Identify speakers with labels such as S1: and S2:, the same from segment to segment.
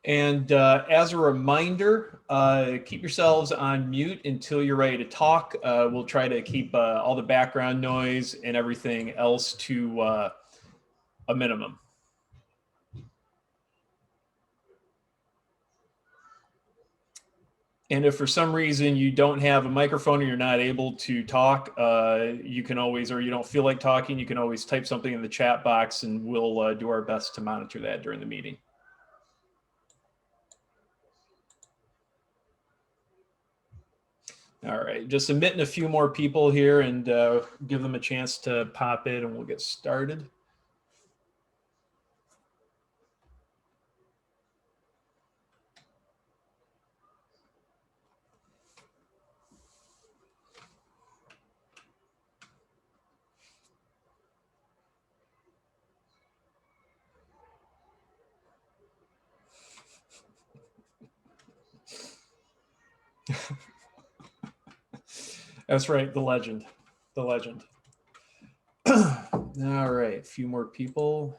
S1: And as a reminder, keep yourselves on mute until you're ready to talk. We'll try to keep all the background noise and everything else to a minimum. And if for some reason you don't have a microphone or you're not able to talk, you can always, or you don't feel like talking, you can always type something in the chat box and we'll do our best to monitor that during the meeting. All right, just admitting a few more people here and give them a chance to pop in and we'll get started. That's right, the legend, the legend. All right, a few more people.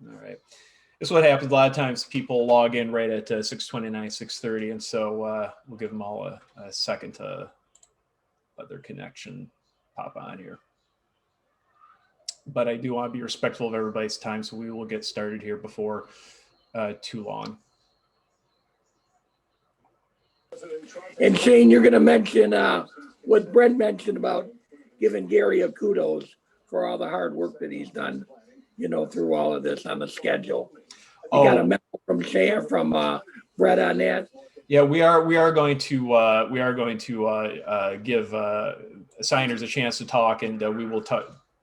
S1: All right. This is what happens a lot of times. People log in right at 6:29, 6:30, and so we'll give them all a second to let their connection pop on here. But I do want to be respectful of everybody's time, so we will get started here before too long.
S2: And Shane, you're going to mention what Brent mentioned about giving Gary a kudos for all the hard work that he's done, you know, through all of this on the schedule. You got a memo from Shane, from Brett on that.
S1: Yeah, we are going to give signers a chance to talk, and we will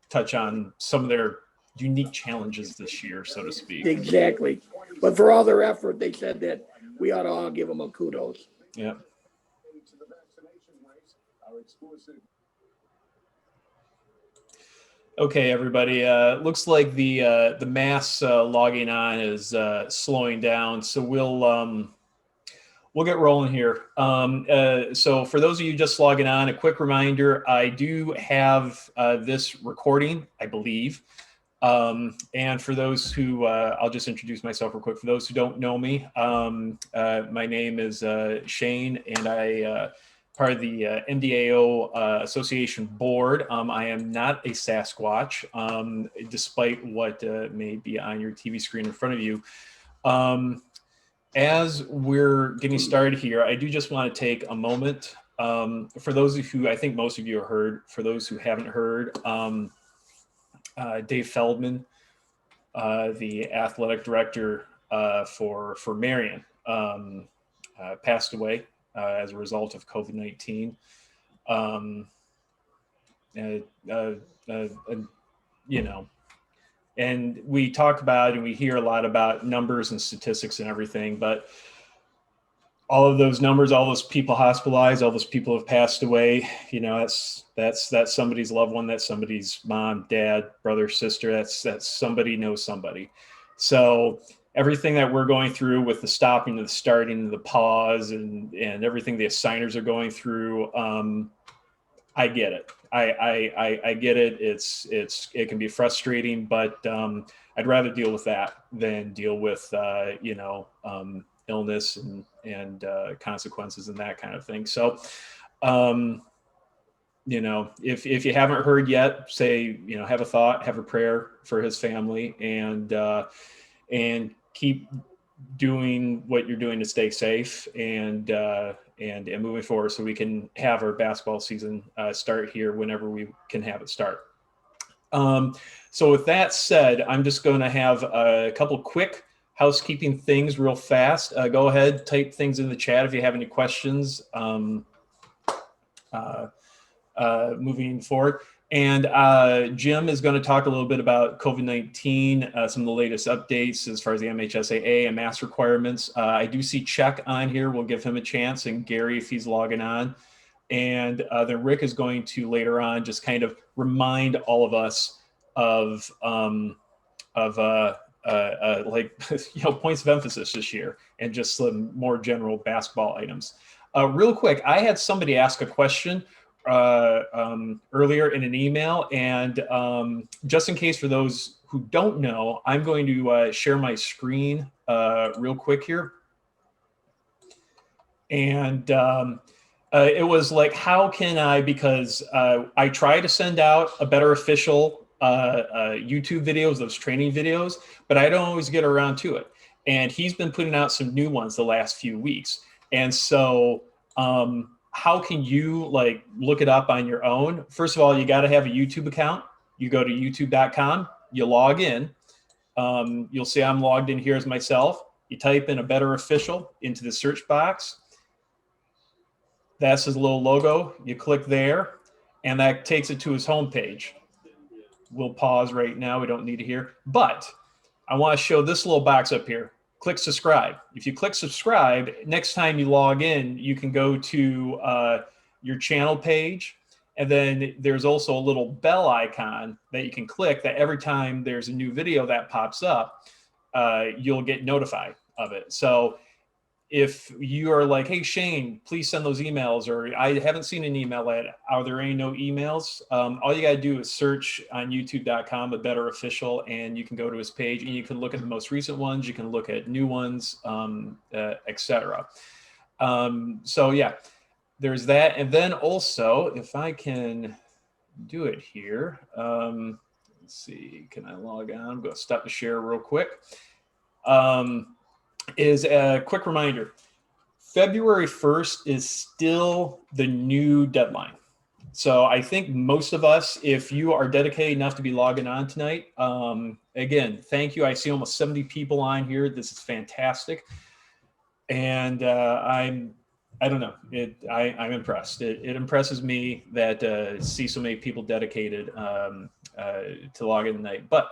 S1: touch on some of their unique challenges this year, so to speak.
S2: Exactly, but for all their effort, they said that we ought to all give them a kudos.
S1: Yeah. Okay, everybody. Looks like the mass logging on is slowing down, so we'll get rolling here. So for those of you just logging on, a quick reminder: I do have this recording, I believe. And for those who, I'll just introduce myself real quick. For those who don't know me, my name is Shane, and I part of the MDAO Association board. I am not a Sasquatch, despite what may be on your TV screen in front of you. As we're getting started here, I do just want to take a moment. For those who, I think most of you have heard, for those who haven't heard, Dave Feldman, the athletic director for Marion, passed away as a result of COVID-19. You know, and we talk about and we hear a lot about numbers and statistics and everything, but all of those numbers, all those people hospitalized, all those people have passed away, you know, that's somebody's loved one, that's somebody's mom, dad, brother, sister, that's somebody knows somebody. So everything that we're going through with the stopping, the starting, the pause, and everything the assigners are going through, I get it. I get it. It can be frustrating, but I'd rather deal with that than deal with you know, illness and consequences and that kind of thing. So, you know, if you haven't heard yet, say, you know, have a thought, have a prayer for his family, and keep doing what you're doing to stay safe and moving forward, so we can have our basketball season start here whenever we can have it start. So with that said, I'm just going to have a couple quick housekeeping things real fast. Go ahead, type things in the chat if you have any questions moving forward. And Jim is going to talk a little bit about COVID-19, some of the latest updates as far as the MHSAA and mask requirements. I do see Chuck on here. We'll give him a chance, and Gary if he's logging on. And then Rick is going to later on just kind of remind all of us of like, you know, points of emphasis this year and just some more general basketball items. Real quick, I had somebody ask a question earlier in an email, and just in case for those who don't know, I'm going to share my screen real quick here. And it was like, how can I, because I try to send out a better official YouTube videos, those training videos, but I don't always get around to it. And he's been putting out some new ones the last few weeks. And so how can you like look it up on your own? First of all, you got to have a YouTube account. You go to youtube.com, you log in. You'll see I'm logged in here as myself. You type in a better official into the search box. That's his little logo. You click there, and that takes it to his homepage. We'll pause right now. We don't need to hear. But I want to show this little box up here. Click subscribe. If you click subscribe, next time you log in, you can go to your channel page. And then there's also a little bell icon that you can click that every time there's a new video that pops up, you'll get notified of it. So if you are like, hey, Shane, please send those emails, or I haven't seen an email yet, are there any no emails? All you got to do is search on youtube.com, a better official, and you can go to his page and you can look at the most recent ones. You can look at new ones, etc. So yeah, there's that. And then also, if I can do it here, let's see, can I log on? I'm going to stop the share real quick. Is a quick reminder, February 1st is still the new deadline. So I think most of us, if you are dedicated enough to be logging on tonight, again, thank you. I see almost 70 people on here. This is fantastic. And I don't know, I'm impressed. It impresses me that see so many people dedicated to log in tonight. But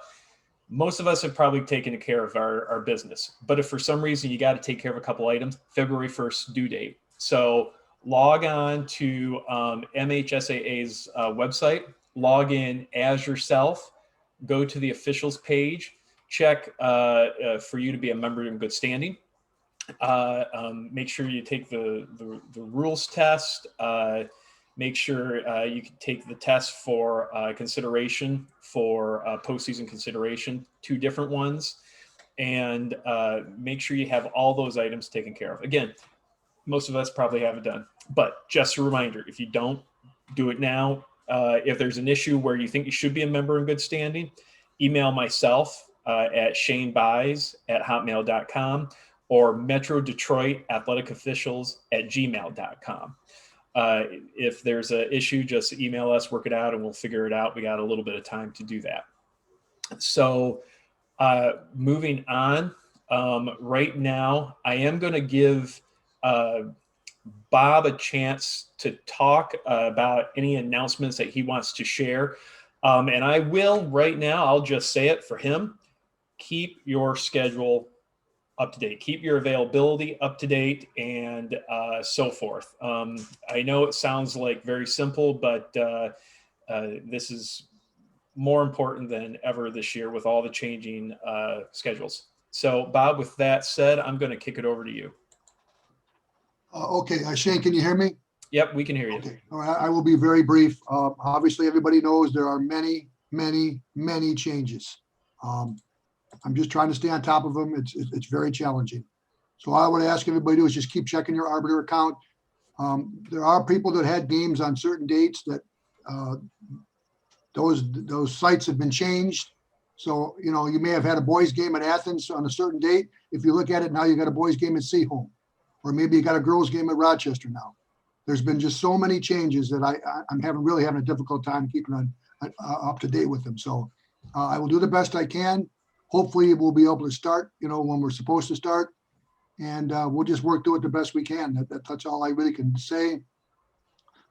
S1: most of us have probably taken care of our business. But if for some reason you got to take care of a couple items, February 1st due date. So log on to MHSAA's website, log in as yourself, go to the officials page, check for you to be a member in good standing. Make sure you take the rules test. Make sure you can take the test for consideration for postseason consideration, 2 different ones, and make sure you have all those items taken care of. Again, most of us probably have it done, but just a reminder, if you don't do it now, if there's an issue where you think you should be a member in good standing, email myself at shanebuys@hotmail.com or Metro Detroit Athletic Officials @gmail.com. If there's an issue, just email us, work it out, and we'll figure it out. We got a little bit of time to do that. So moving on, right now, I am going to give Bob a chance to talk about any announcements that he wants to share. And I will right now, I'll just say it for him, keep your schedule up to date, keep your availability up to date, and so forth. I know it sounds like very simple, but this is more important than ever this year with all the changing schedules. So Bob, with that said, I'm going to kick it over to you.
S3: Okay, Shane, can you hear me?
S1: Yep, we can hear you.
S3: Okay, all right, I will be very brief. Obviously, everybody knows there are many, many, many changes. I'm just trying to stay on top of them. It's very challenging. So all I would ask everybody to do is just keep checking your Arbiter account. There are people that had games on certain dates that those sites have been changed. So, you know, you may have had a boys game at Athens on a certain date. If you look at it now, you got a boys game at Seaholm, or maybe you got a girls game at Rochester now. There's been just so many changes that I'm really having a difficult time keeping up to date with them. So I will do the best I can. Hopefully we'll be able to start, you know, when we're supposed to start, and we'll just work through it the best we can. That's all I really can say.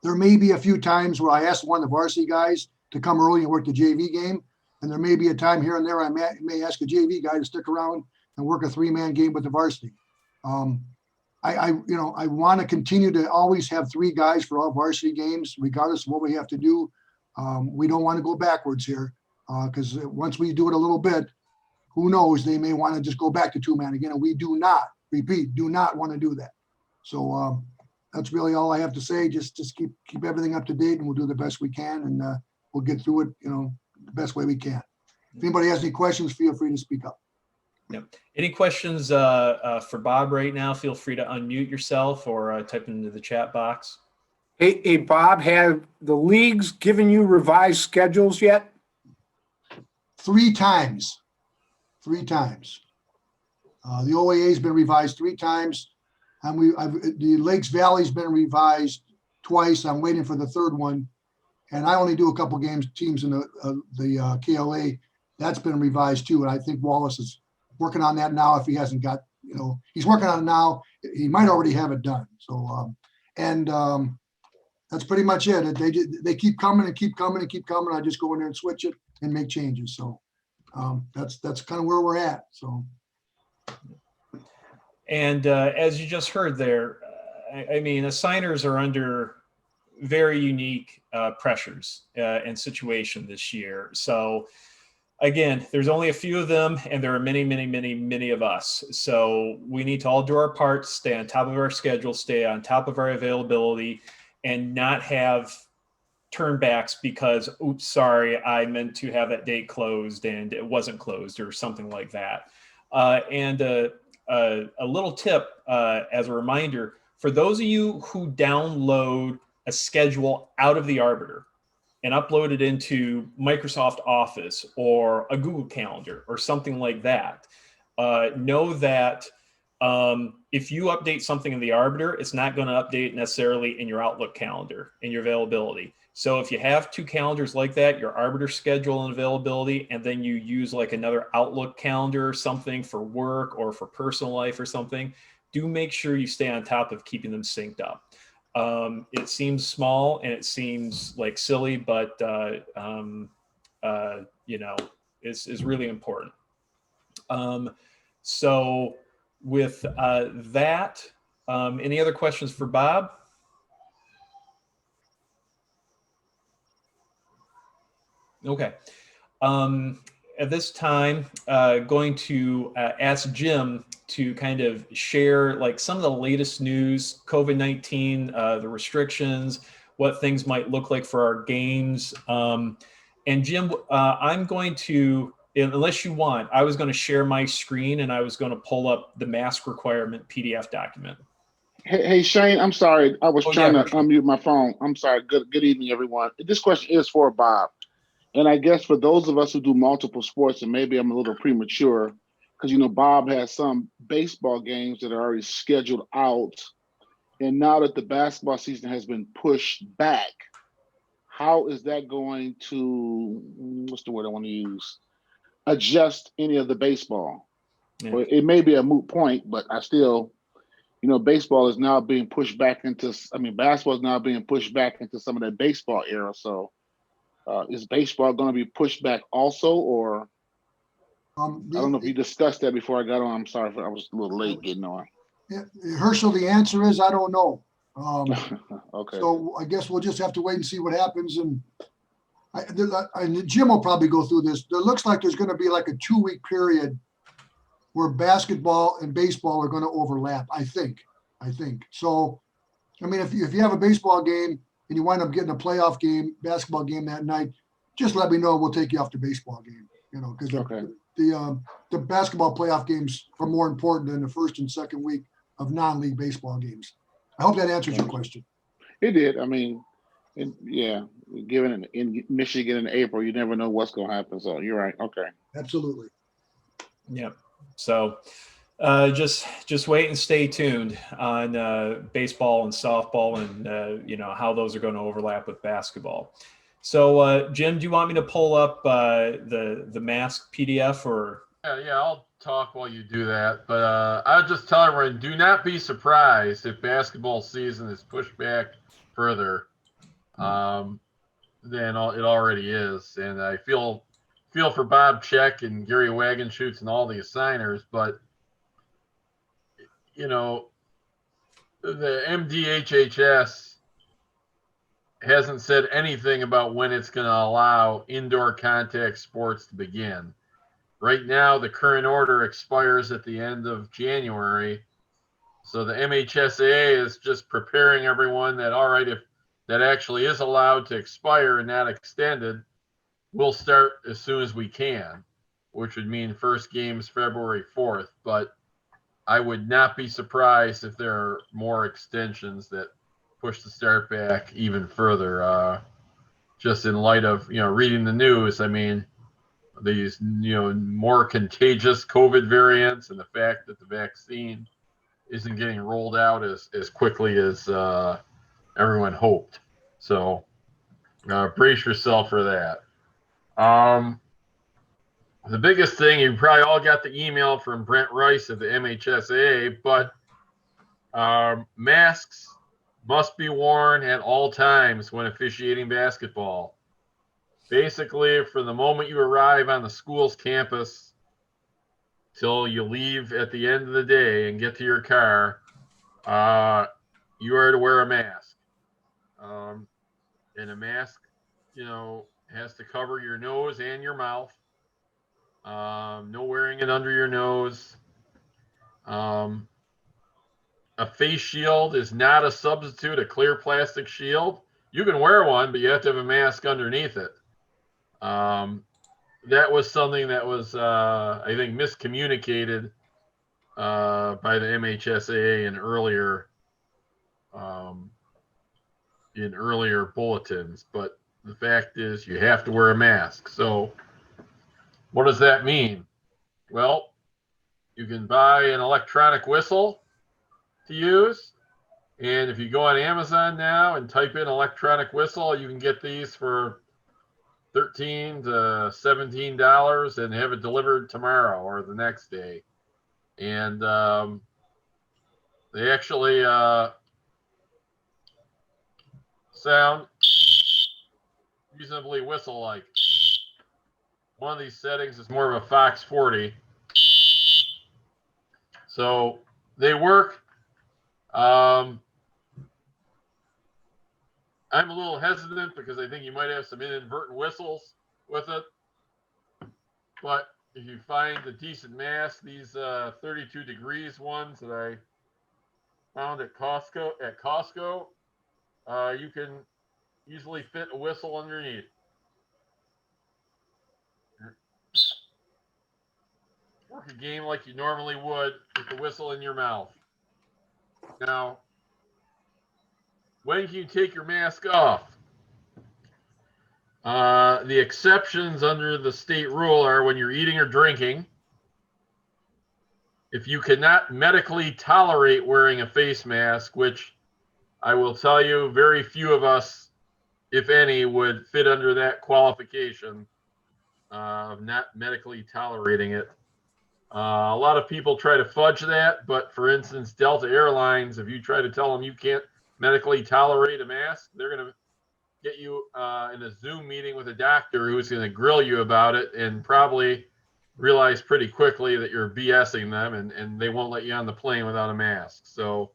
S3: There may be a few times where I ask one of the varsity guys to come early and work the JV game. And there may be a time here and there I may ask a JV guy to stick around and work a 3-man game with the varsity. I want to continue to always have 3 guys for all varsity games, regardless of what we have to do. We don't want to go backwards here because once we do it a little bit, who knows, they may want to just go back to 2-man again. And we do not want to do that. So that's really all I have to say. Just keep everything up to date, and we'll do the best we can, and we'll get through it, you know, the best way we can. If anybody has any questions, feel free to speak up.
S1: Yep. Any questions for Bob right now? Feel free to unmute yourself or type into the chat box.
S4: Hey, Bob, have the leagues given you revised schedules yet?
S3: 3 times. 3 times. The OAA's been revised 3 times. And the Lakes Valley's been revised twice. I'm waiting for the 3rd one. And I only do a couple teams in the KLA. That's been revised too. And I think Wallace is working on that now. If he hasn't got, he's working on it now. He might already have it done. So, that's pretty much it. They keep coming and keep coming and keep coming. I just go in there and switch it and make changes. So that's kind of where we're at. So.
S1: And as you just heard there, I mean, assigners are under very unique pressures and situation this year. So again, there's only a few of them, and there are many, many, many, many of us. So we need to all do our part, stay on top of our schedule, stay on top of our availability, and not have turnbacks because, oops, sorry, I meant to have that date closed and it wasn't closed or something like that. And a little tip as a reminder, for those of you who download a schedule out of the Arbiter and upload it into Microsoft Office or a Google Calendar or something like that, know that if you update something in the Arbiter, it's not going to update necessarily in your Outlook calendar and your availability. So if you have 2 calendars like that, your Arbiter schedule and availability, and then you use like another Outlook calendar or something for work or for personal life or something, do make sure you stay on top of keeping them synced up. It seems small and it seems like silly, but is really important. So with that, any other questions for Bob? Okay. At this time, going to ask Jim to kind of share like some of the latest news, COVID-19, the restrictions, what things might look like for our games. And Jim, I'm going to, unless you want, I was going to share my screen and I was going to pull up the mask requirement PDF document.
S5: Hey Shane, I'm sorry. I was trying
S1: yeah,
S5: to unmute my phone. I'm sorry. Good evening, everyone. This question is for Bob. And I guess for those of us who do multiple sports, and maybe I'm a little premature, because Bob has some baseball games that are already scheduled out. And now that the basketball season has been pushed back, how is that going to, what's the word I want to use, adjust any of the baseball?
S1: Yeah.
S5: Well, it may be a moot point, but I still, baseball is now being pushed back into, basketball is now being pushed back into some of that baseball era. So is baseball going to be pushed back also, or I don't know if you discussed that before I got on. I'm sorry, I was a little late getting on.
S3: Yeah, Herschel, the answer is I don't know.
S5: Okay.
S3: So I guess we'll just have to wait and see what happens. And Jim will probably go through this. There looks like there's going to be like a 2-week period where basketball and baseball are going to overlap. I think. So, if you have a baseball game and you wind up getting a playoff game, basketball game that night, just let me know. We'll take you off the baseball game. Because
S5: Okay.
S3: The basketball playoff games are more important than the first and second week of non-league baseball games. I hope that answers your question.
S5: It did. Given in Michigan in April, you never know what's going to happen. So you're right. Okay.
S3: Absolutely.
S1: Yeah. So just wait and stay tuned on baseball and softball and how those are going to overlap with basketball. So Jim, do you want me to pull up the mask PDF or?
S6: Yeah, I'll talk while you do that. But I'll just tell everyone, do not be surprised if basketball season is pushed back further than it already is. And I feel for Bob Check and Gary Wagenschutz and all the assigners, but the MDHHS hasn't said anything about when it's going to allow indoor contact sports to begin. Right now, the current order expires at the end of January. So the MHSAA is just preparing everyone that, all right, if that actually is allowed to expire and not extended, we'll start as soon as we can. which would mean first game's February 4th. But I would not be surprised if there are more extensions that push the start back even further. Just in light of, reading the news, I mean, these, more contagious COVID variants and the fact that the vaccine isn't getting rolled out as quickly as everyone hoped. So brace yourself for that. The biggest thing, you probably all got the email from Brent Rice of the MHSAA, but masks must be worn at all times when officiating basketball. Basically, from the moment you arrive on the school's campus till you leave at the end of the day and get to your car, you are to wear a mask. And a mask, has to cover your nose and your mouth. No wearing it under your nose. A face shield is not a substitute, a clear plastic shield. You can wear one, but you have to have a mask underneath it. That was something that was, I think, miscommunicated by the MHSAA in earlier bulletins. But the fact is, you have to wear a mask. So what does that mean? Well, you can buy an electronic whistle to use. And if you go on Amazon now and type in electronic whistle, you can get these for $13 to $17 and have it delivered tomorrow or the next day. And they actually sound reasonably whistle-like. One of these settings is more of a Fox 40. So they work. I'm a little hesitant because I think you might have some inadvertent whistles with it. But if you find a decent mask, these 32 degrees ones that I found at Costco, you can easily fit a whistle underneath. Work a game like you normally would with the whistle in your mouth. Now, when can you take your mask off? The exceptions under the state rule are when you're eating or drinking. If you cannot medically tolerate wearing a face mask, which I will tell you, very few of us, if any, would fit under that qualification of not medically tolerating it. A lot of people try to fudge that, but for instance, Delta Airlines, if you try to tell them you can't medically tolerate a mask, they're going to get you in a Zoom meeting with a doctor who's going to grill you about it and probably realize pretty quickly that you're BSing them, and they won't let you on the plane without a mask. So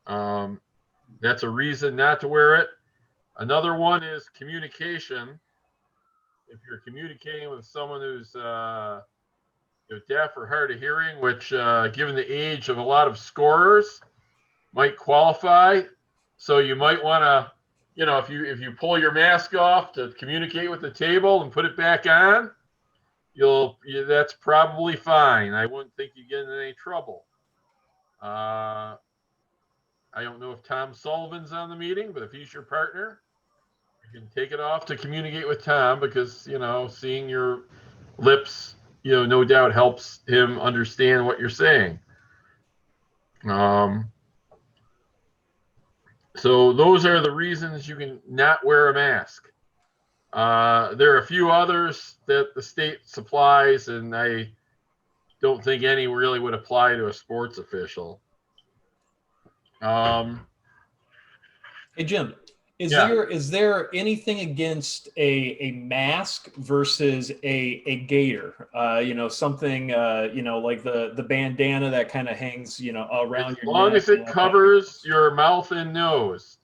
S6: that's a reason not to wear it. Another one is communication. If you're communicating with someone who's deaf or hard of hearing, which given the age of a lot of scorers might qualify. So you might want to, if you pull your mask off to communicate with the table and put it back on, that's probably fine. I wouldn't think you get in any trouble. I don't know if Tom Sullivan's on the meeting, but if he's your partner, you can take it off to communicate with Tom because, seeing your lips, no doubt helps him understand what you're saying. So those are the reasons you can not wear a mask. There are a few others that the state supplies, and I don't think any really would apply to a sports official.
S1: Hey, Jim, is there anything against a mask versus a gaiter? Something like the bandana that kind of hangs around your neck.
S6: As long as it covers your mouth and nose.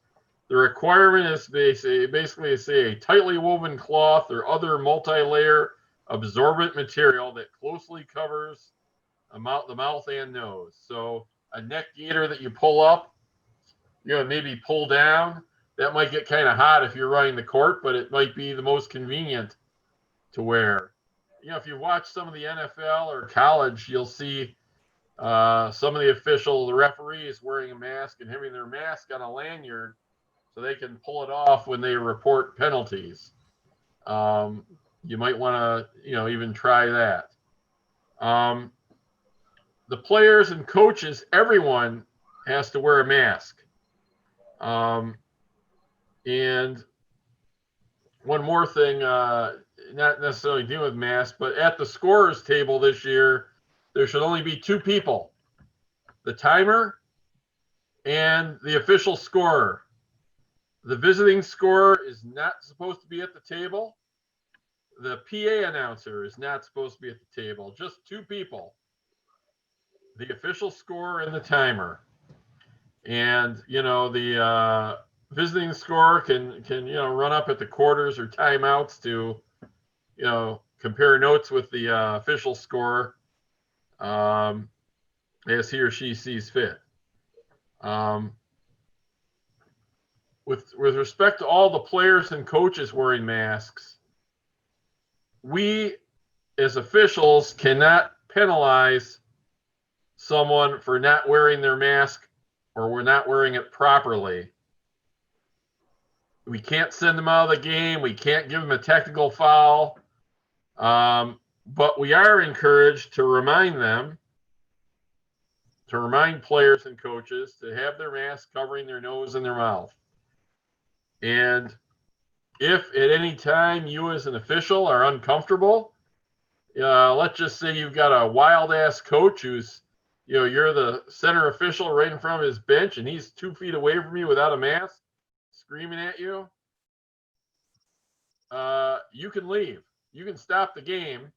S6: The requirement is basically a tightly woven cloth or other multi-layer absorbent material that closely covers the mouth and nose. So a neck gaiter that you pull up, maybe pull down, that might get kind of hot if you're running the court, but it might be the most convenient to wear. if you watch some of the NFL or college, you'll see some of the officials, the referees wearing a mask and having their mask on a lanyard so they can pull it off when they report penalties. You might want to, even try that. The players and coaches, everyone has to wear a mask. And one more thing, not necessarily dealing with masks, but at the scorers table this year, there should only be 2 people, the timer and the official scorer. The visiting scorer is not supposed to be at the table. The PA announcer is not supposed to be at the table. Just 2 people, the official scorer and the timer. And, the visiting scorer can run up at the quarters or timeouts to, compare notes with the official scorer as he or she sees fit. With respect to all the players and coaches wearing masks, we as officials cannot penalize someone for not wearing their mask or we're not wearing it properly. We can't send them out of the game. We can't give them a technical foul. But we are encouraged to remind players and coaches to have their mask covering their nose and their mouth. And if at any time you as an official are uncomfortable, let's just say you've got a wild ass coach who's, you're the center official right in front of his bench and he's 2 feet away from you without a mask, screaming at you, you can leave. You can stop the game.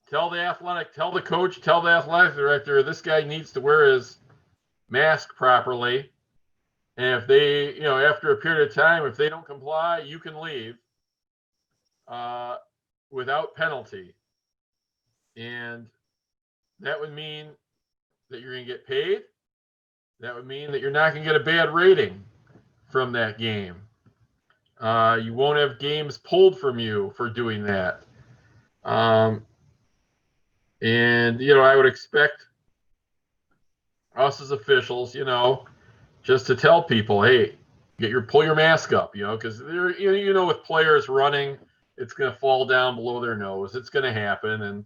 S6: Tell the coach, tell the athletic director, this guy needs to wear his mask properly. And if they, after a period of time, if they don't comply, you can leave without penalty. And that would mean that you're going to get paid. That would mean that you're not going to get a bad rating from that game. You won't have games pulled from you for doing that. And, I would expect us as officials, just to tell people, hey, pull your mask up, because with players running, it's going to fall down below their nose. It's going to happen.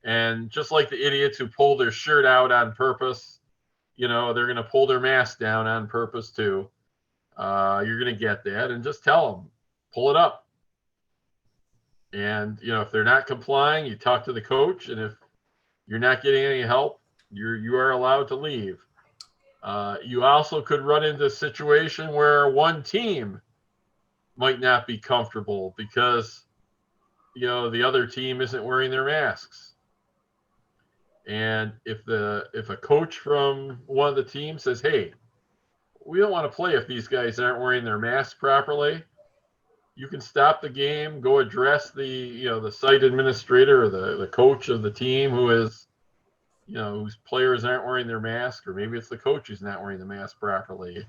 S6: And just like the idiots who pull their shirt out on purpose, they're going to pull their mask down on purpose too. You're going to get that, and just tell them, pull it up. And, if they're not complying, you talk to the coach. And if you're not getting any help, you are allowed to leave. You also could run into a situation where one team might not be comfortable because, the other team isn't wearing their masks. And if a coach from one of the teams says, hey, we don't want to play if these guys aren't wearing their masks properly, you can stop the game, go address the site administrator or the coach of the team who is, whose players aren't wearing their mask, or maybe it's the coach who's not wearing the mask properly.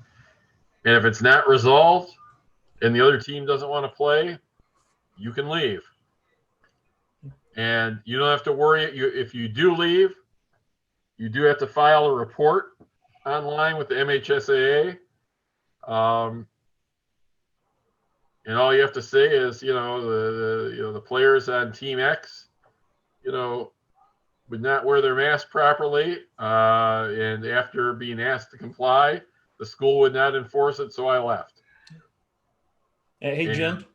S6: And if it's not resolved and the other team doesn't want to play, you can leave. And you don't have to worry. If you do leave, you do have to file a report online with the MHSAA. And all you have to say is, the players on Team X, would not wear their mask properly, and after being asked to comply, the school would not enforce it, so I left.
S1: Hey, Jim,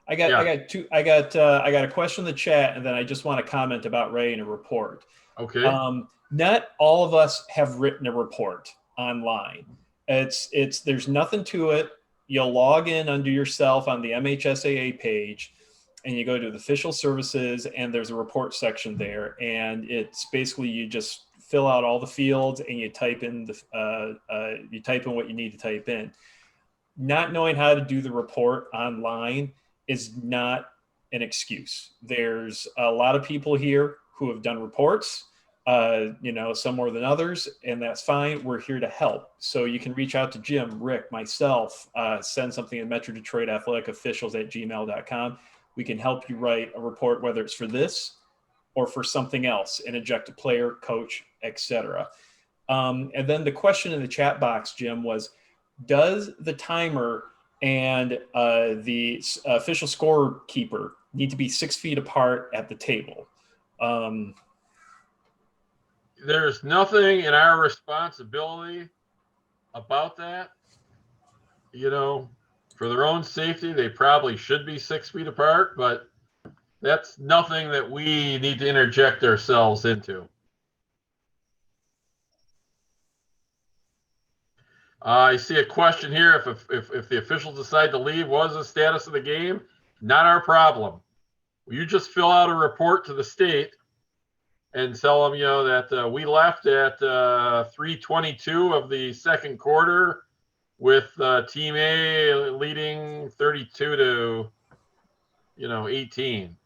S1: I got a question in the chat, and then I just want to comment about writing a report.
S6: Okay.
S1: Not all of us have written a report online. There's nothing to it. You'll log in under yourself on the MHSAA page, and you go to the official services, and there's a report section there. And it's basically, you just fill out all the fields and you type in what you need to type in. Not knowing how to do the report online is not an excuse. There's a lot of people here who have done reports, some more than others, and that's fine. We're here to help. So you can reach out to Jim, Rick, myself, send something to Metro Detroit Athletic Officials at gmail.com. We can help you write a report, whether it's for this or for something else, and eject a player, coach, etc. And then the question in the chat box, Jim, was, does the timer and the official scorekeeper need to be 6 feet apart at the table?
S6: There's nothing in our responsibility about that. You know, for their own safety, they probably should be 6 feet apart, but that's nothing that we need to interject ourselves into. I see a question here. If the officials decide to leave, what is the status of the game? Not our problem. You just fill out a report to the state and tell them, you know, that we left at 3:22 of the second quarter with Team A leading 32 to, 18.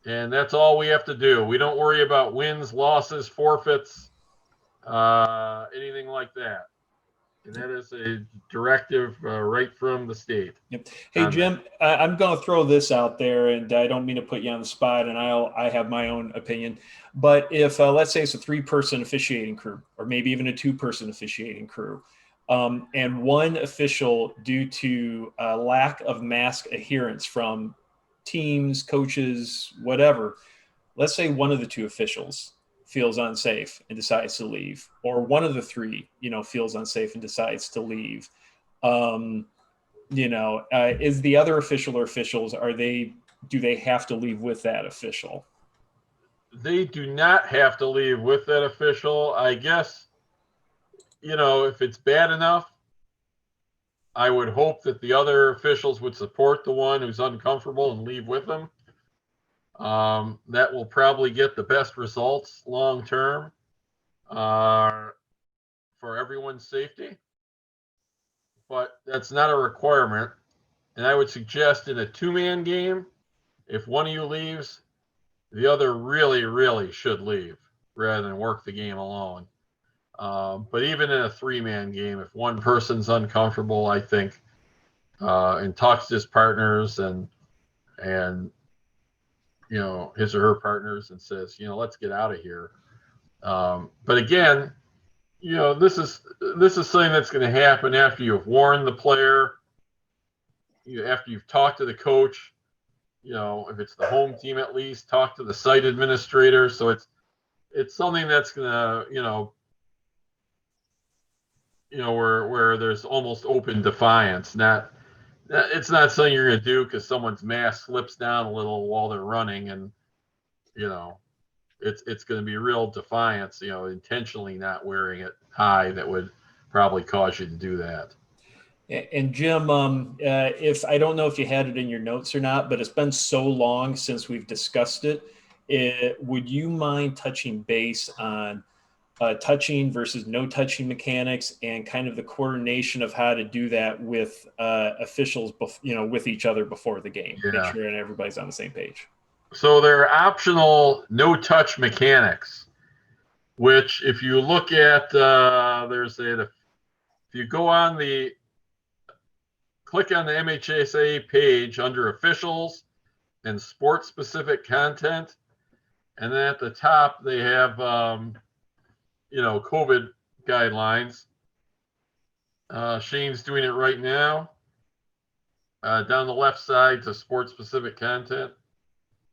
S6: And that's all we have to do. We don't worry about wins, losses, forfeits, anything like that. And that is a directive right from the state.
S1: Yep. Hey, Jim, I'm going to throw this out there, and I don't mean to put you on the spot, and I have my own opinion. But if, let's say it's a 3-person officiating crew, or maybe even a 2-person officiating crew, and one official, due to lack of mask adherence from teams, coaches, whatever, let's say one of the 2 officials feels unsafe and decides to leave, or one of the 3, feels unsafe and decides to leave. Is the other official or officials, do they have to leave with that official?
S6: They do not have to leave with that official. I guess, if it's bad enough, I would hope that the other officials would support the one who's uncomfortable and leave with them. That will probably get the best results long term for everyone's safety. But that's not a requirement. And I would suggest in a 2-man game, if one of you leaves, the other really, really should leave rather than work the game alone. But even in a 3-man game, if one person's uncomfortable, I think, and talks to his partners and his or her partners and says, let's get out of here. But again, this is something that's going to happen after you've warned the player, after you've talked to the coach, if it's the home team, at least talk to the site administrator. So it's something that's going to, where there's almost open defiance. It's not something you're going to do because someone's mask slips down a little while they're running, and it's going to be real defiance. Intentionally not wearing it high that would probably cause you to do that.
S1: And Jim, if I don't know if you had it in your notes or not, but it's been so long since we've discussed it. Would you mind touching base on touching versus no touching mechanics and kind of the coordination of how to do that with officials, with each other before the game?
S6: Yeah.
S1: Make sure everybody's on the same page.
S6: So there are optional no touch mechanics, which if you look at, if you go on click on the MHSA page under officials and sports specific content. And then at the top, they have, COVID guidelines. Shane's doing it right now. Down the left side to sports specific content.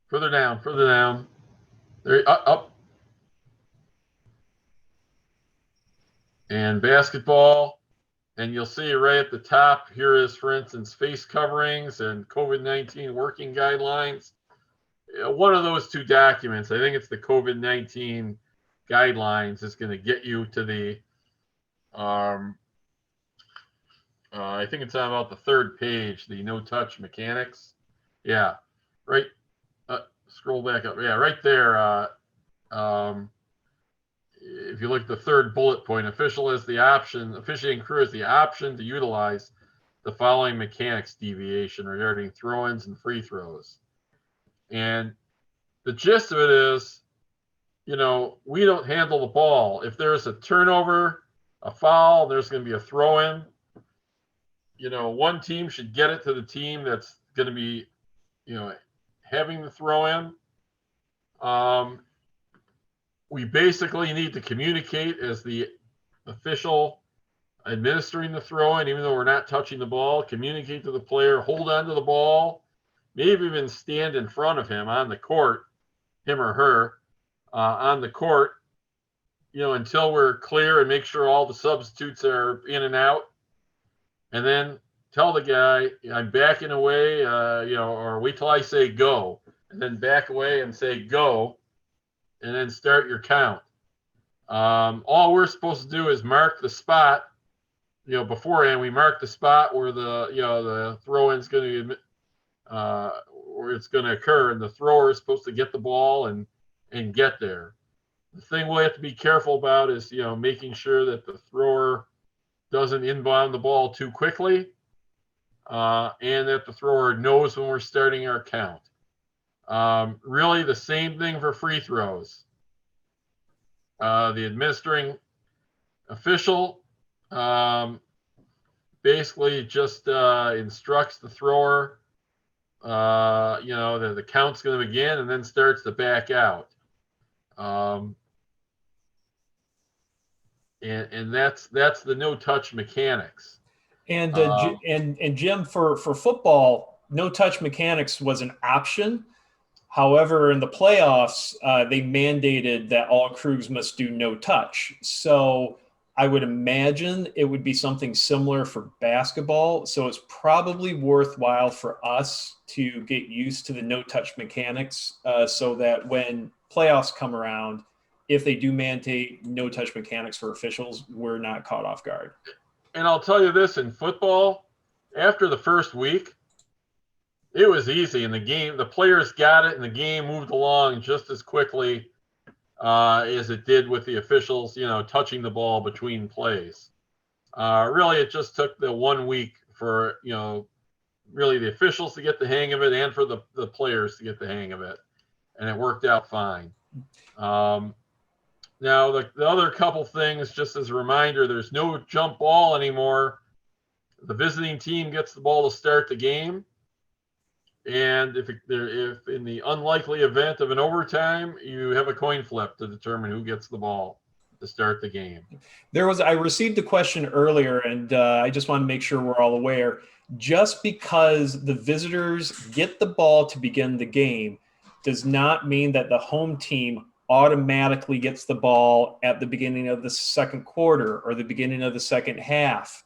S6: Further down. There, up. And basketball. And you'll see right at the top, here is, for instance, face coverings and COVID-19 working guidelines. One of those 2 documents, I think it's the COVID-19 guidelines, is going to get you to the, I think it's on about the 3rd page, the no touch mechanics. Yeah, right. Scroll back up. Yeah, right there. If you look at the 3rd bullet point, officiating crew has the option to utilize the following mechanics deviation regarding throw-ins and free throws. And the gist of it is, we don't handle the ball. If there's a turnover, a foul, there's going to be a throw-in. One team should get it to the team that's going to be having the throw in. We basically need to communicate as the official administering the throw in, even though we're not touching the ball, communicate to the player, hold on to the ball, maybe even stand in front of him on the court, him or her, on the court, until we're clear, and make sure all the substitutes are in and out. And then tell the guy, I'm backing away, or wait till I say go, and then back away and say go, and then start your count. All we're supposed to do is mark the spot. Beforehand, we mark the spot where the throw-in's going to where it's going to occur, and the thrower is supposed to get the ball and get there. The thing we have to be careful about is making sure that the thrower doesn't inbound the ball too quickly, and that the thrower knows when we're starting our count. Really, the same thing for free throws. The administering official basically just instructs the thrower, that the count's going to begin, and then starts to back out. And that's the no-touch mechanics.
S1: And Jim, for football, no-touch mechanics was an option. However, in the playoffs, they mandated that all crews must do no touch. So I would imagine it would be something similar for basketball. So it's probably worthwhile for us to get used to the no touch mechanics, so that when playoffs come around, if they do mandate no touch mechanics for officials, we're not caught off guard.
S6: And I'll tell you this, in football, after the first week, it was easy in the game. The players got it, and the game moved along just as quickly as it did with the officials, touching the ball between plays. Really, it just took the 1 week for, really the officials to get the hang of it, and for the players to get the hang of it. And it worked out fine. Now, the other couple things, just as a reminder, there's no jump ball anymore. The visiting team gets the ball to start the game. And if in the unlikely event of an overtime, you have a coin flip to determine who gets the ball to start the game.
S1: I received a question earlier, and I just want to make sure we're all aware. Just because the visitors get the ball to begin the game does not mean that the home team automatically gets the ball at the beginning of the second quarter or the beginning of the second half.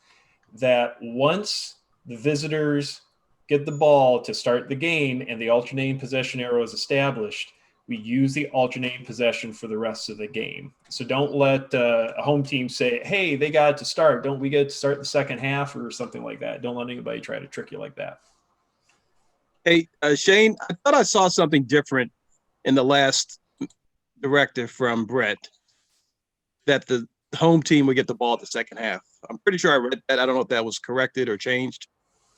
S1: That once the visitors get the ball to start the game and the alternating possession arrow is established, we use the alternating possession for the rest of the game. So don't let a home team say, hey, they got it to start. Don't we get to start the second half or something like that? Don't let anybody try to trick you like that.
S7: Hey, Shane, I thought I saw something different in the last directive from Brett, that the home team would get the ball at the second half. I'm pretty sure I read that. I don't know if that was corrected or changed.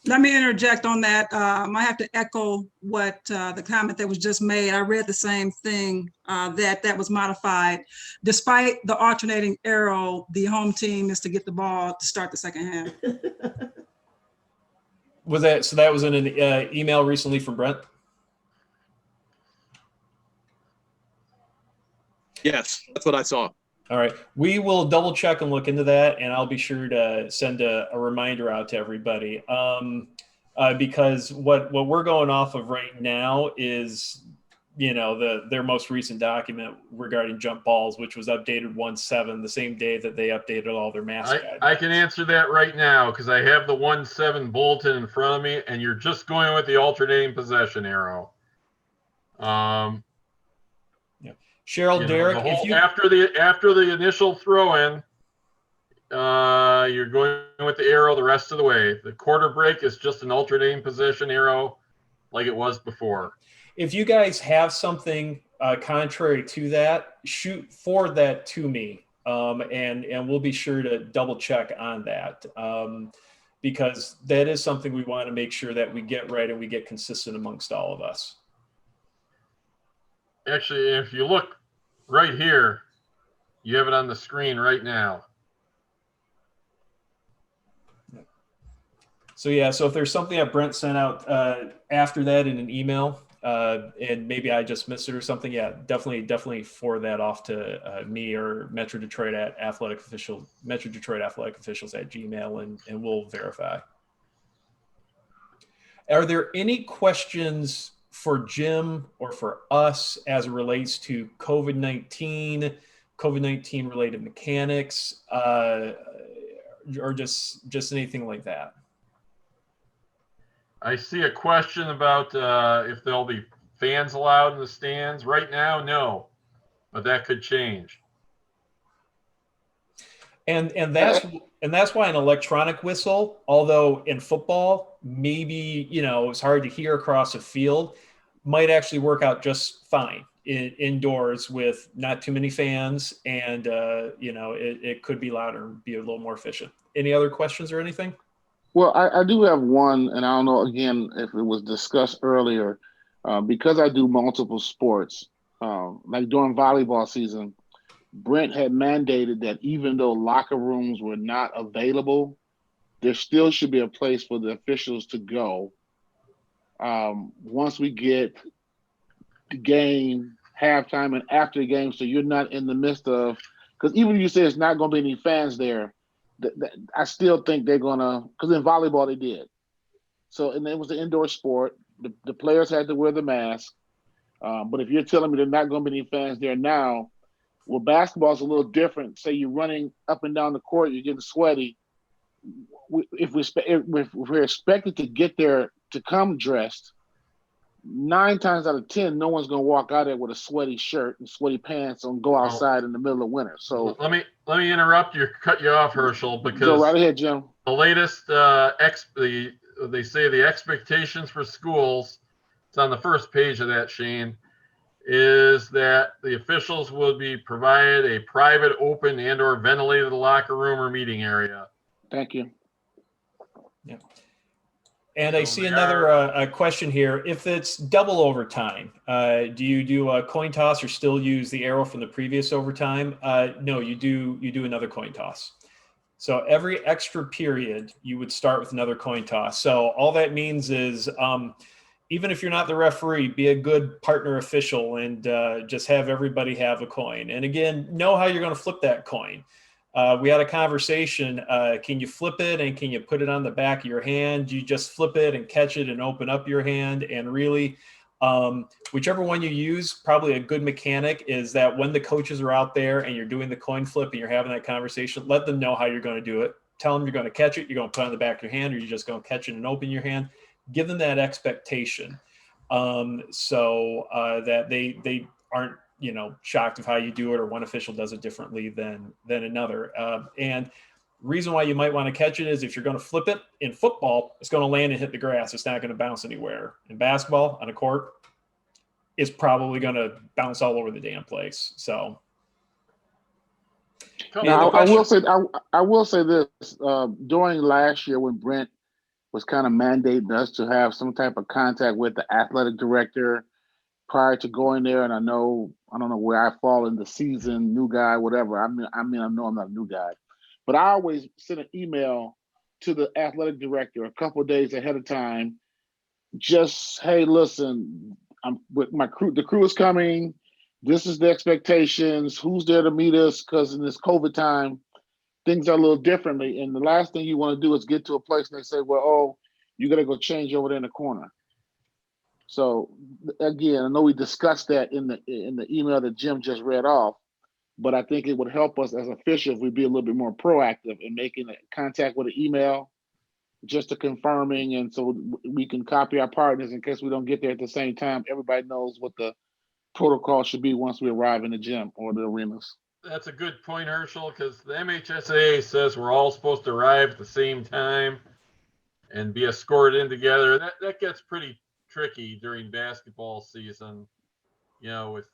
S8: Let me interject on that. I have to echo what the comment that was just made. I read the same thing, that was modified. Despite the alternating arrow, the home team is to get the ball to start the second half.
S1: That was in an email recently from Brent?
S7: Yes, that's what I saw.
S1: All right. We will double check and look into that, and I'll be sure to send a reminder out to everybody. Because what we're going off of right now is, their most recent document regarding jump balls, which was updated 1/7, the same day that they updated all their mask guidelines.
S6: I can answer that right now because I have the 1/7 bulletin in front of me, and you're just going with the alternating possession arrow.
S1: Cheryl, Derek,
S6: after the initial throw-in, you're going with the arrow the rest of the way. The quarter break is just an alternating possession arrow, like it was before.
S1: If you guys have something contrary to that, forward that to me, and we'll be sure to double check on that, because that is something we want to make sure that we get right and we get consistent amongst all of us.
S6: Actually, if you look right here, you have it on the screen right now.
S1: So yeah, so if there's something that Brent sent out after that in an email, and maybe I just missed it or something, yeah, definitely forward that off to me or Metro Detroit Athletic Officials at Gmail, and we'll verify. Are there any questions for Jim or for us as it relates to COVID-19 related mechanics, or just anything like that?
S6: I see a question about if there'll be fans allowed in the stands. Right now, no, but that could change.
S1: And that's why an electronic whistle, although in football maybe it's hard to hear across a field, might actually work out just fine indoors with not too many fans, and it could be louder, be a little more efficient. Any other questions or anything?
S5: Well, I do have one, and I don't know again if it was discussed earlier, because I do multiple sports, like during volleyball season. Brent had mandated that even though locker rooms were not available, there still should be a place for the officials to go once we get the game, halftime, and after the game. So you're not in the midst of, because even if you say it's not going to be any fans there, I still think they're going to, because in volleyball they did. So, and it was an indoor sport. The players had to wear the mask. But if you're telling me there's not going to be any fans there now, well, basketball is a little different. Say you're running up and down the court, you're getting sweaty. If we're expected to get there to come dressed, 9 times out of 10, no one's going to walk out there with a sweaty shirt and sweaty pants and go outside in the middle of winter. So
S6: let me interrupt you, cut you off, Herschel, because
S5: go right ahead, Jim.
S6: The latest they say the expectations for schools, it's on the first page of that, Shane, is that the officials will be provided a private, open, and/or ventilated locker room or meeting area.
S5: Thank you.
S1: Yeah. And I see another question here. If it's double overtime, do you do a coin toss or still use the arrow from the previous overtime? No, you do another coin toss. So every extra period, you would start with another coin toss. So all that means is, even if you're not the referee, be a good partner official and just have everybody have a coin. And again, know how you're going to flip that coin. We had a conversation. Can you flip it and can you put it on the back of your hand? You just flip it and catch it and open up your hand. And really, whichever one you use, probably a good mechanic is that when the coaches are out there and you're doing the coin flip and you're having that conversation, let them know how you're going to do it. Tell them you're going to catch it, you're going to put it on the back of your hand, or you're just going to catch it and open your hand. Give them that expectation, so that they aren't shocked of how you do it, or one official does it differently than another. And reason why you might want to catch it is if you're going to flip it in football, it's going to land and hit the grass. It's not going to bounce anywhere. In basketball, on a court, it's probably going to bounce all over the damn place. So.
S5: Now, I will say this. During last year when Brent was kind of mandating us to have some type of contact with the athletic director prior to going there, and I don't know where I fall in the season, new guy, whatever. I know I'm not a new guy, but I always send an email to the athletic director a couple of days ahead of time. Just, hey, listen, I'm with my crew. The crew is coming. This is the expectations. Who's there to meet us? Because in this COVID time, things are a little differently. And the last thing you want to do is get to a place and they say, well, oh, you got to go change over there in the corner. So again, I know we discussed that in the email that Jim just read off, but I think it would help us as officials if we be a little bit more proactive in making contact with an email, just to confirming, and so we can copy our partners in case we don't get there at the same time. Everybody knows what the protocol should be once we arrive in the gym or the arenas.
S6: That's a good point, Herschel, because the MHSAA says we're all supposed to arrive at the same time and be escorted in together. That gets pretty tricky during basketball season, with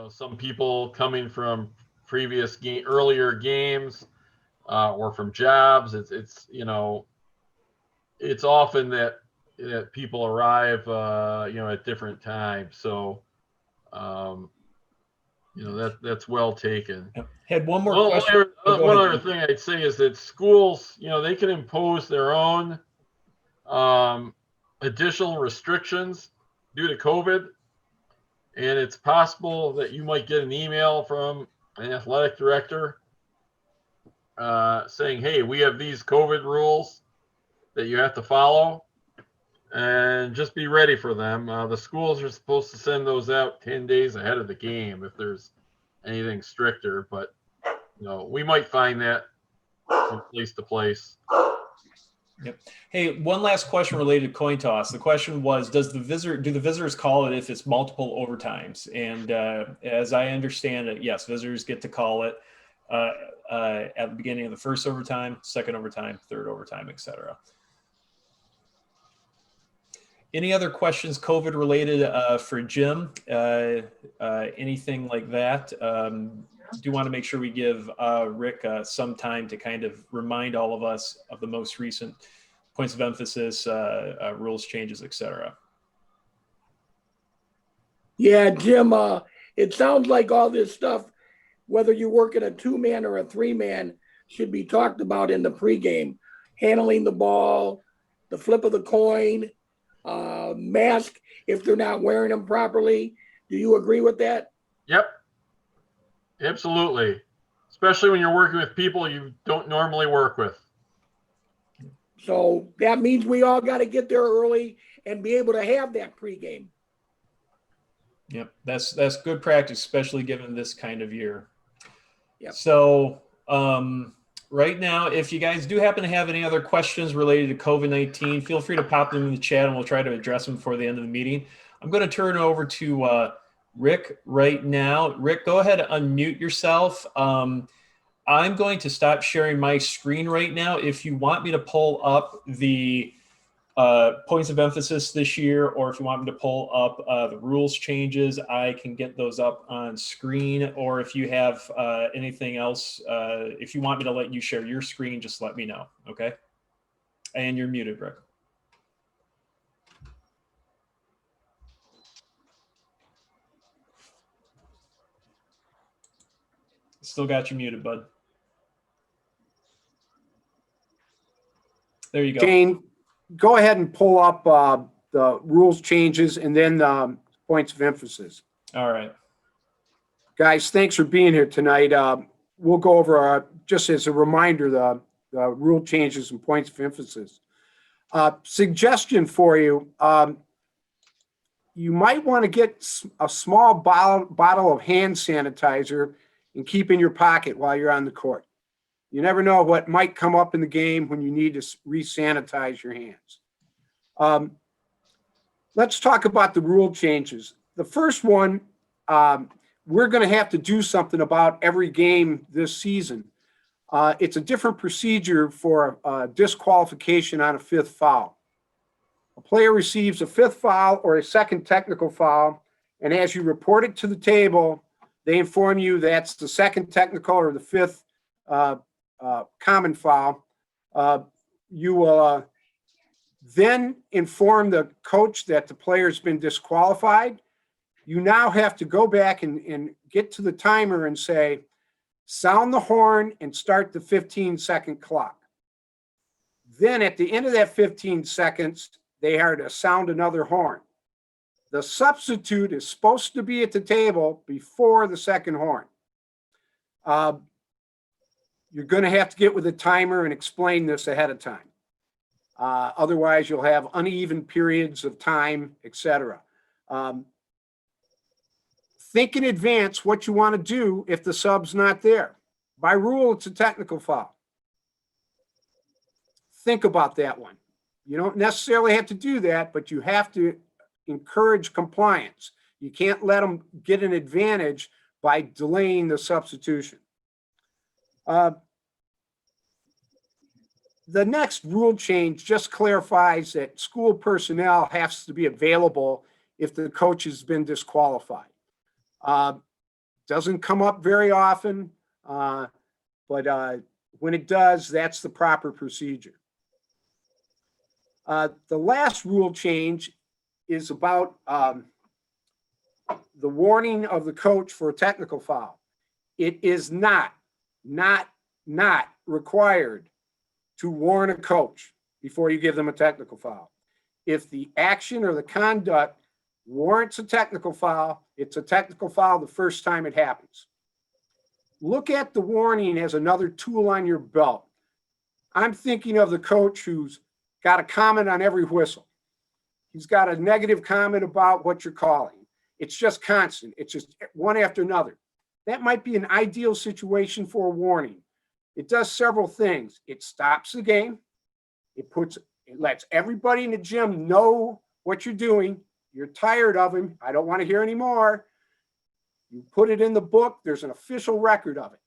S6: some people coming from previous earlier games or from jobs. It's often that people arrive at different times. So that's well taken.
S1: Had one more question.
S6: One other thing I'd say is that schools, they can impose their own additional restrictions due to COVID. And it's possible that you might get an email from an athletic director saying, hey, we have these COVID rules that you have to follow, and just be ready for them. The schools are supposed to send those out 10 days ahead of the game if there's anything stricter, but we might find that from place to place.
S1: Yep. Hey, one last question related to coin toss. The question was, do the visitors call it if it's multiple overtimes? And as I understand it, yes, visitors get to call it at the beginning of the first overtime, second overtime, third overtime, etc. Any other questions COVID related for Jim? Anything like that? Do want to make sure we give Rick some time to kind of remind all of us of the most recent points of emphasis, rules changes, etc.
S2: Yeah, Jim, it sounds like all this stuff, whether you work in a 2-man or a 3-man, should be talked about in the pregame. Handling the ball, the flip of the coin, mask if they're not wearing them properly. Do you agree with that?
S6: Yep. Absolutely. Especially when you're working with people you don't normally work with.
S2: So that means we all got to get there early and be able to have that pregame.
S1: Yep, that's good practice, especially given this kind of year.
S2: Yep.
S1: So right now, if you guys do happen to have any other questions related to COVID-19, feel free to pop them in the chat and we'll try to address them before the end of the meeting. I'm going to turn it over to Rick right now. Rick, go ahead and unmute yourself. I'm going to stop sharing my screen right now. If you want me to pull up the points of emphasis this year, or if you want me to pull up the rules changes, I can get those up on screen. Or if you have anything else, if you want me to let you share your screen, just let me know, okay? And you're muted, Rick. Still got you muted, bud. There you go.
S4: Shane, go ahead and pull up the rules changes and then points of emphasis.
S1: All right.
S4: Guys, thanks for being here tonight. We'll go over, just as a reminder, the rule changes and points of emphasis. Suggestion for you, you might want to get a small bottle of hand sanitizer and keep in your pocket while you're on the court. You never know what might come up in the game when you need to re-sanitize your hands. Let's talk about the rule changes. The first one, we're going to have to do something about every game this season. It's a different procedure for disqualification on a 5th foul. A player receives a 5th foul or a second technical foul, and as you report it to the table, they inform you that's the second technical or the 5th common foul. You will then inform the coach that the player's been disqualified. You now have to go back and get to the timer and say, sound the horn and start the 15-second clock. Then at the end of that 15 seconds, they are to sound another horn. The substitute is supposed to be at the table before the second horn. You're going to have to get with a timer and explain this ahead of time. Otherwise, you'll have uneven periods of time, etc. Think in advance what you want to do if the sub's not there. By rule, it's a technical foul. Think about that one. You don't necessarily have to do that, but you have to encourage compliance. You can't let them get an advantage by delaying the substitution. The next rule change just clarifies that school personnel has to be available if the coach has been disqualified. Doesn't come up very often, but when it does, that's the proper procedure. The last rule change is about the warning of the coach for a technical foul. It is not required to warn a coach before you give them a technical foul. If the action or the conduct warrants a technical foul, it's a technical foul the first time it happens. Look at the warning as another tool on your belt. I'm thinking of the coach who's got a comment on every whistle. He's got a negative comment about what you're calling. It's just constant. It's just one after another. That might be an ideal situation for a warning. It does several things. It stops the game. It lets everybody in the gym know what you're doing. You're tired of him. I don't want to hear any more. You put it in the book. There's an official record of it.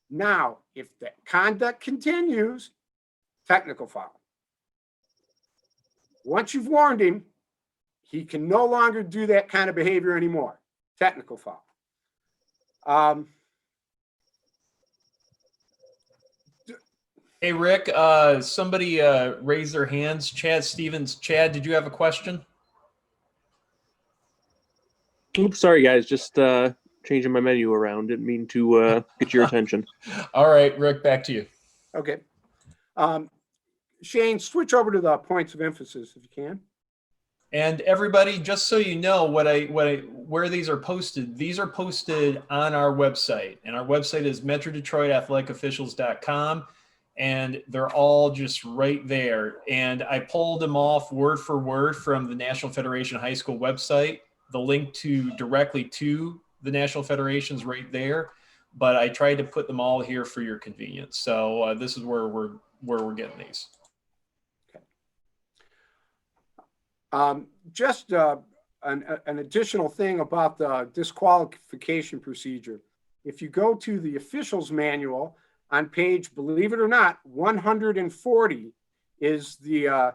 S4: Now, if the conduct continues, technical foul. Once you've warned him, he can no longer do that kind of behavior anymore. Technical foul.
S1: Hey, Rick, somebody raised their hands. Chad Stevens. Chad, did you have a question?
S9: Oops, sorry guys, just changing my menu around. Didn't mean to get your attention.
S1: All right, Rick, back to you.
S4: Okay. Shane, switch over to the points of emphasis if you can.
S1: And everybody, just so you know where these are posted on our website. And our website is MetroDetroitAthleticOfficials.com. And they're all just right there. And I pulled them off word for word from the National Federation High School website. The link directly to the National Federation's right there. But I tried to put them all here for your convenience. So this is where we're getting these.
S4: Just an additional thing about the disqualification procedure. If you go to the officials manual on page, believe it or not, 140 is the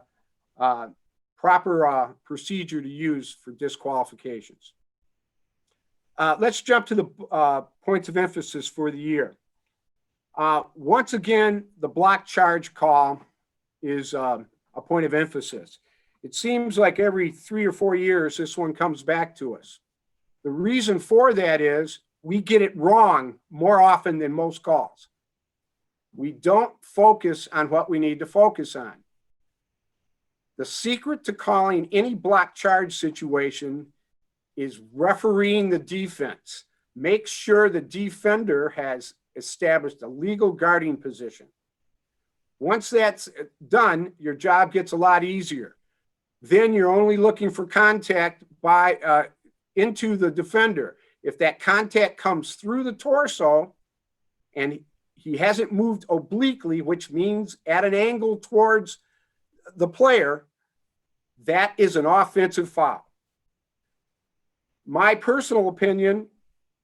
S4: proper procedure to use for disqualifications. Let's jump to the points of emphasis for the year. Once again, the block charge call is a point of emphasis. It seems like every 3 or 4 years, this one comes back to us. The reason for that is we get it wrong more often than most calls. We don't focus on what we need to focus on. The secret to calling any block charge situation is refereeing the defense. Make sure the defender has established a legal guarding position. Once that's done, your job gets a lot easier. Then you're only looking for contact into the defender. If that contact comes through the torso and he hasn't moved obliquely, which means at an angle towards the player, that is an offensive foul. My personal opinion,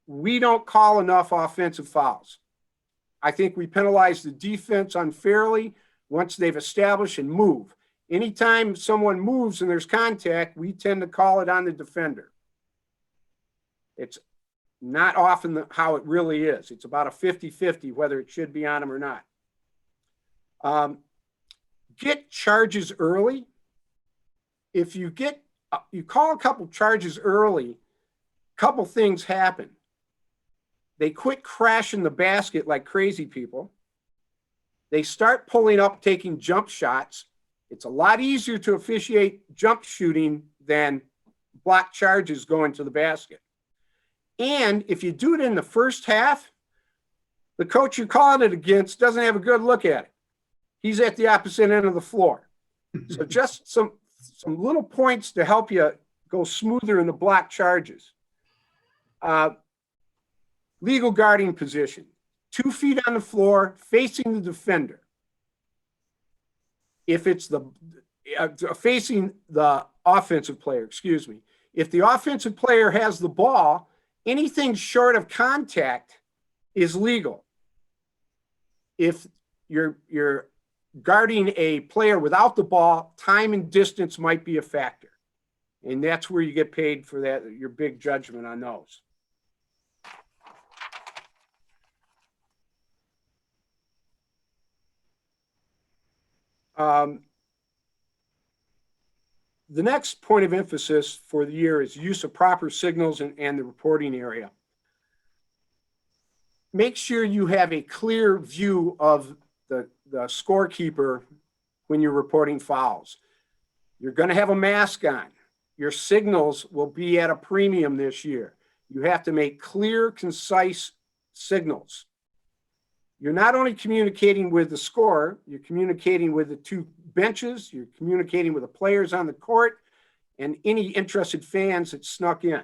S4: we don't call enough offensive fouls. I think we penalize the defense unfairly once they've established and move. Anytime someone moves and there's contact, we tend to call it on the defender. It's not often how it really is. It's about a 50-50 whether it should be on them or not. Get charges early. If you call a couple charges early, a couple things happen. They quit crashing the basket like crazy people. They start pulling up, taking jump shots. It's a lot easier to officiate jump shooting than block charges going to the basket. And if you do it in the first half, the coach you're calling it against doesn't have a good look at it. He's at the opposite end of the floor. So just some little points to help you go smoother in the block charges. Legal guarding position. 2 feet on the floor, facing the defender. If it's facing the offensive player, excuse me. If the offensive player has the ball, anything short of contact is legal. If you're guarding a player without the ball, time and distance might be a factor. And that's where you get paid for that, your big judgment on those. The next point of emphasis for the year is use of proper signals and the reporting area. Make sure you have a clear view of the scorekeeper when you're reporting fouls. You're going to have a mask on. Your signals will be at a premium this year. You have to make clear, concise signals. You're not only communicating with the scorer, you're communicating with the two benches, you're communicating with the players on the court, and any interested fans that snuck in.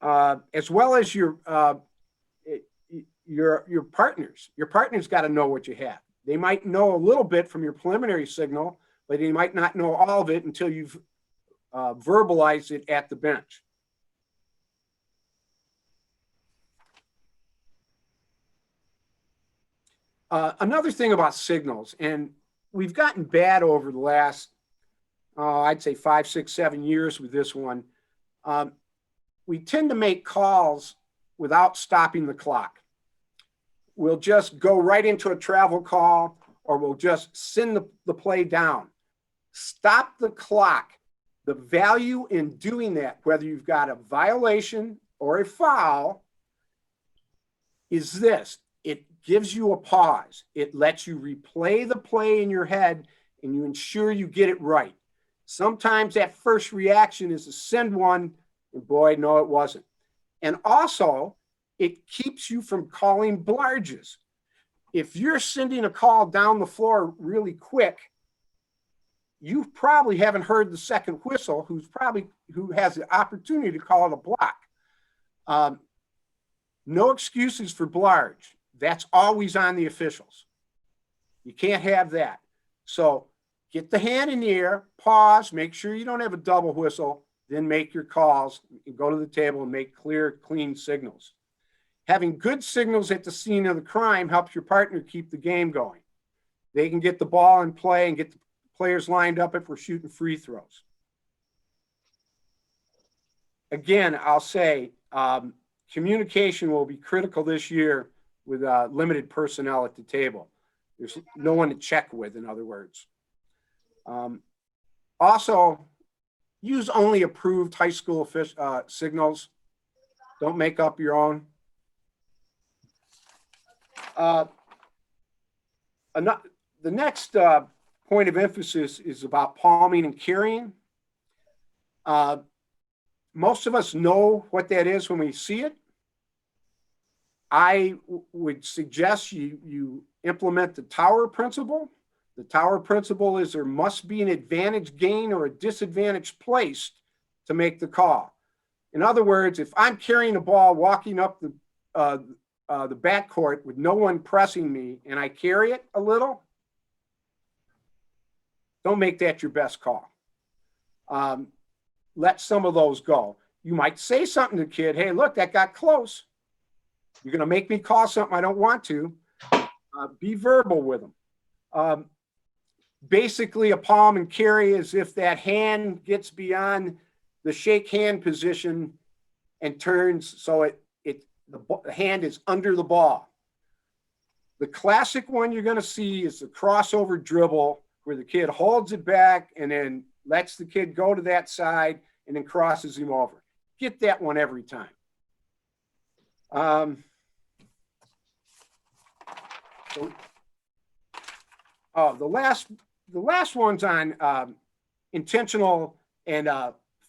S4: As well as your partners. Your partners got to know what you have. They might know a little bit from your preliminary signal, but they might not know all of it until you've verbalized it at the bench. Another thing about signals, and we've gotten bad over the last, I'd say 5, 6, 7 years with this one. We tend to make calls without stopping the clock. We'll just go right into a travel call, or we'll just send the play down. Stop the clock. The value in doing that, whether you've got a violation or a foul, is this. It gives you a pause. It lets you replay the play in your head, and you ensure you get it right. Sometimes that first reaction is to send one, and boy, no, it wasn't. And also, it keeps you from calling blarges. If you're sending a call down the floor really quick, you probably haven't heard the second whistle, who has the opportunity to call it a block. No excuses for blarge. That's always on the officials. You can't have that. So get the hand in the air, pause, make sure you don't have a double whistle, then make your calls and go to the table and make clear, clean signals. Having good signals at the scene of the crime helps your partner keep the game going. They can get the ball in play and get the players lined up if we're shooting free throws. Again, I'll say communication will be critical this year with limited personnel at the table. There's no one to check with, in other words. Also, use only approved high school signals. Don't make up your own. The next point of emphasis is about palming and carrying. Most of us know what that is when we see it. I would suggest you implement the tower principle. The tower principle is there must be an advantage gain or a disadvantage placed to make the call. In other words, if I'm carrying a ball walking up the backcourt with no one pressing me and I carry it a little, don't make that your best call. Let some of those go. You might say something to the kid, hey, look, that got close. You're going to make me call something I don't want to. Be verbal with them. Basically, a palm and carry is if that hand gets beyond the shake hand position and turns so the hand is under the ball. The classic one you're going to see is the crossover dribble where the kid holds it back and then lets the kid go to that side and then crosses him over. Get that one every time. The last one's on intentional and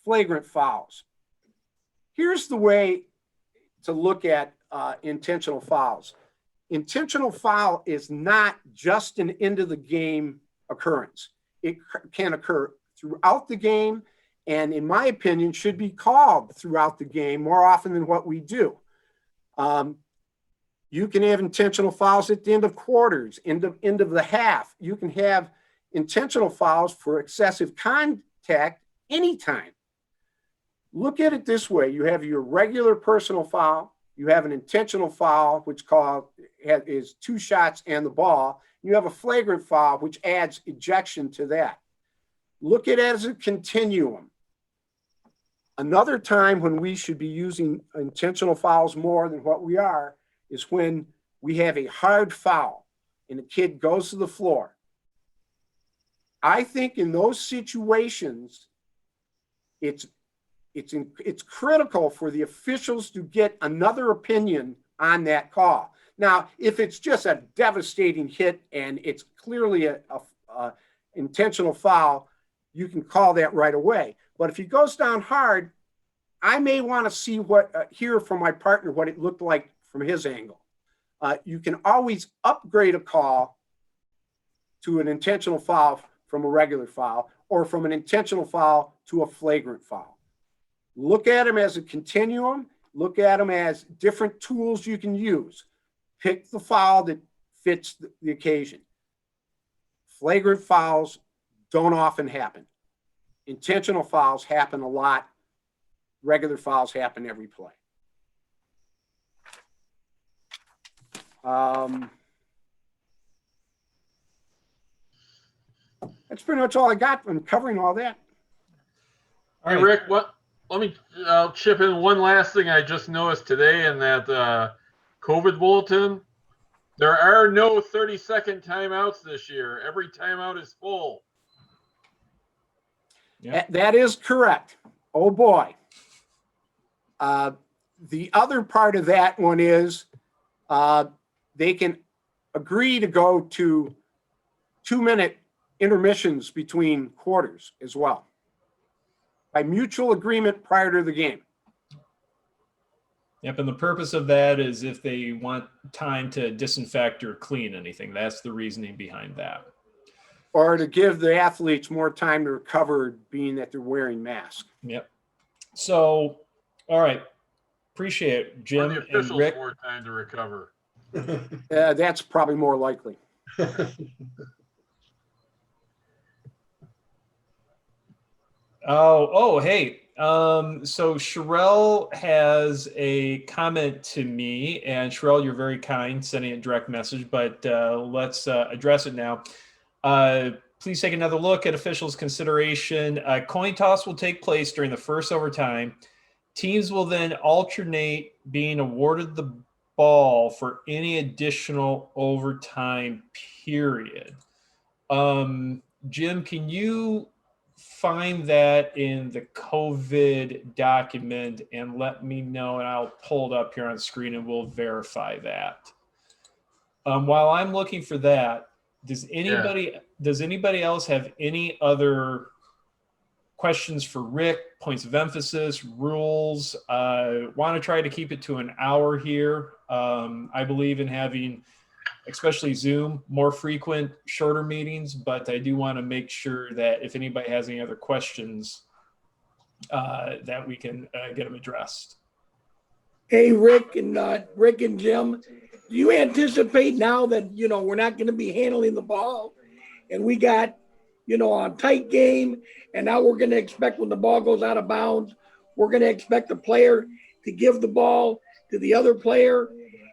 S4: flagrant fouls. Here's the way to look at intentional fouls. Intentional foul is not just an end of the game occurrence. It can occur throughout the game, and in my opinion, should be called throughout the game more often than what we do. You can have intentional fouls at the end of quarters, end of the half. You can have intentional fouls for excessive contact anytime. Look at it this way. You have your regular personal foul. You have an intentional foul, which is 2 shots and the ball. You have a flagrant foul, which adds ejection to that. Look at it as a continuum. Another time when we should be using intentional fouls more than what we are is when we have a hard foul and the kid goes to the floor. I think in those situations, it's critical for the officials to get another opinion on that call. Now, if it's just a devastating hit and it's clearly a intentional foul, you can call that right away. But if he goes down hard, I may want to see hear from my partner what it looked like from his angle. You can always upgrade a call to an intentional foul from a regular foul, or from an intentional foul to a flagrant foul. Look at them as a continuum. Look at them as different tools you can use. Pick the foul that fits the occasion. Flagrant fouls don't often happen. Intentional fouls happen a lot. Regular fouls happen every play. That's pretty much all I got. I'm covering all that.
S1: All
S6: Hey,
S1: right.
S6: Rick, I'll chip in one last thing I just noticed today in that COVID bulletin. There are no 30-second timeouts this year. Every timeout is full.
S1: Yep.
S4: That is correct. Oh boy. The other part of that one is they can agree to go to 2-minute intermissions between quarters as well, by mutual agreement prior to the game.
S1: Yep, and the purpose of that is if they want time to disinfect or clean anything. That's the reasoning behind that.
S4: Or to give the athletes more time to recover, being that they're wearing masks.
S1: Yep. So, all right. Appreciate it,
S6: Or
S1: Jim
S6: the
S1: and
S6: officials
S1: Rick.
S6: more time to recover.
S4: That's probably more likely.
S1: Hey. So Sherelle has a comment to me, and Sherelle, you're very kind, sending a direct message, but let's address it now. Please take another look at officials' consideration. Coin toss will take place during the first overtime. Teams will then alternate being awarded the ball for any additional overtime period. Jim, can you find that in the COVID document and let me know, and I'll pull it up here on screen and we'll verify that. While I'm looking for that, does anybody else have any other questions for Rick, points of emphasis, rules? Want to try to keep it to an hour here. I believe in having, especially Zoom, more frequent, shorter meetings, but I do want to make sure that if anybody has any other questions, that we can get them addressed.
S2: Hey, Rick and Jim, do you anticipate now that, we're not going to be handling the ball and we got, a tight game, and now we're going to expect when the ball goes out of bounds, we're going to expect the player to give the ball to the other player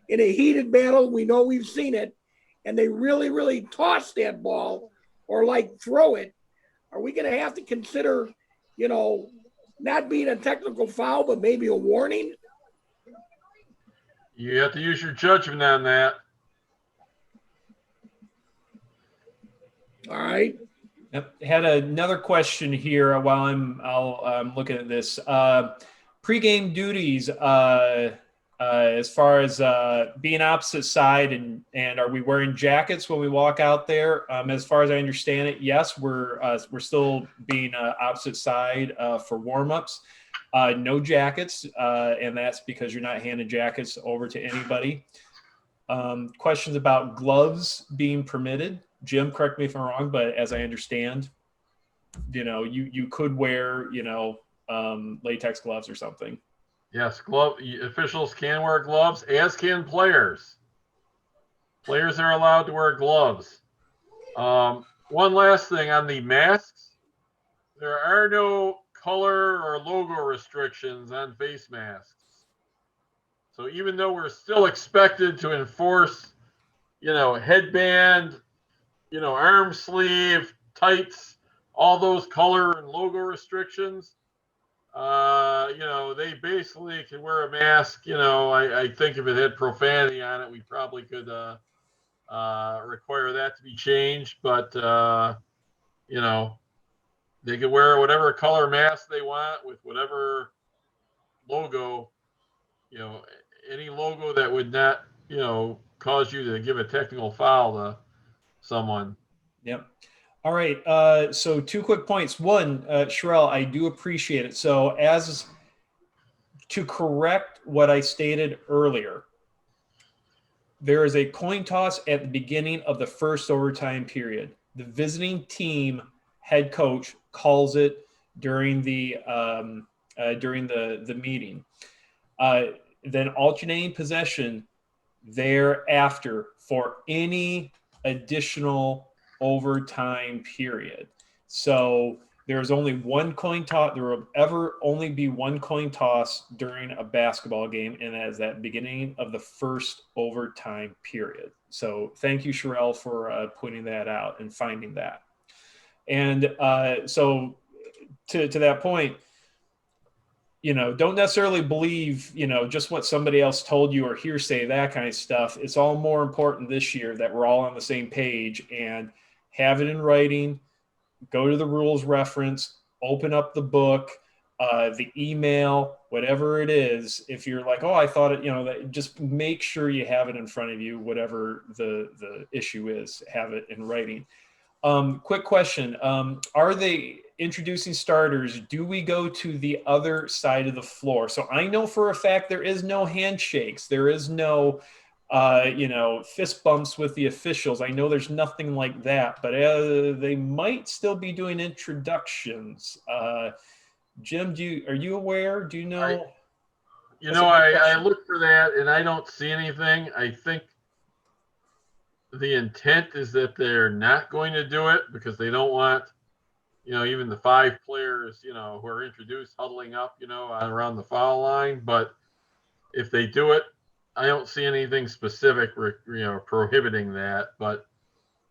S2: in a heated battle? We know, we've seen it, and they really, really toss that ball or throw it. Are we going to have to consider, not being a technical foul, but maybe a warning?
S6: You have to use your judgment on that.
S2: All right.
S1: Yep. Had another question here while I'm looking at this. Pre-game duties, as far as being opposite side, and are we wearing jackets when we walk out there? As far as I understand it, yes, we're still being opposite side for warm-ups. No jackets, and that's because you're not handing jackets over to anybody. Questions about gloves being permitted. Jim, correct me if I'm wrong, but as I understand, you could wear, latex gloves or something.
S6: Yes, officials can wear gloves, as can players. Players are allowed to wear gloves. One last thing on the masks. There are no color or logo restrictions on face masks. So even though we're still expected to enforce, headband, arm sleeve, tights, all those color and logo restrictions, they basically can wear a mask. I think if it had profanity on it, we probably could require that to be changed. But, they could wear whatever color mask they want with whatever logo, any logo that would not, cause you to give a technical foul to someone.
S1: Yep. All right. So 2 quick points. One, Sherelle, I do appreciate it. So as to correct what I stated earlier, there is a coin toss at the beginning of the first overtime period. The visiting team head coach calls it during the meeting. Then alternating possession thereafter for any additional overtime period. So there's only one coin toss. There will ever only be one coin toss during a basketball game, and that is at the beginning of the first overtime period. So thank you, Sherelle, for pointing that out and finding that. And so to that point, don't necessarily believe, just what somebody else told you or hearsay, that kind of stuff. It's all more important this year that we're all on the same page and have it in writing, go to the rules reference, open up the book, the email, whatever it is. If you're like, oh, I thought it, just make sure you have it in front of you, whatever the issue is, have it in writing. Quick question. Are they introducing starters? Do we go to the other side of the floor? So I know for a fact there is no handshakes. There is no, fist bumps with the officials. I know there's nothing like that, but they might still be doing introductions. Jim, are you aware? Do you know?
S6: I look for that and I don't see anything. I think the intent is that they're not going to do it because they don't want, even the 5 players, who are introduced huddling up, around the foul line. But if they do it, I don't see anything specific, prohibiting that. But,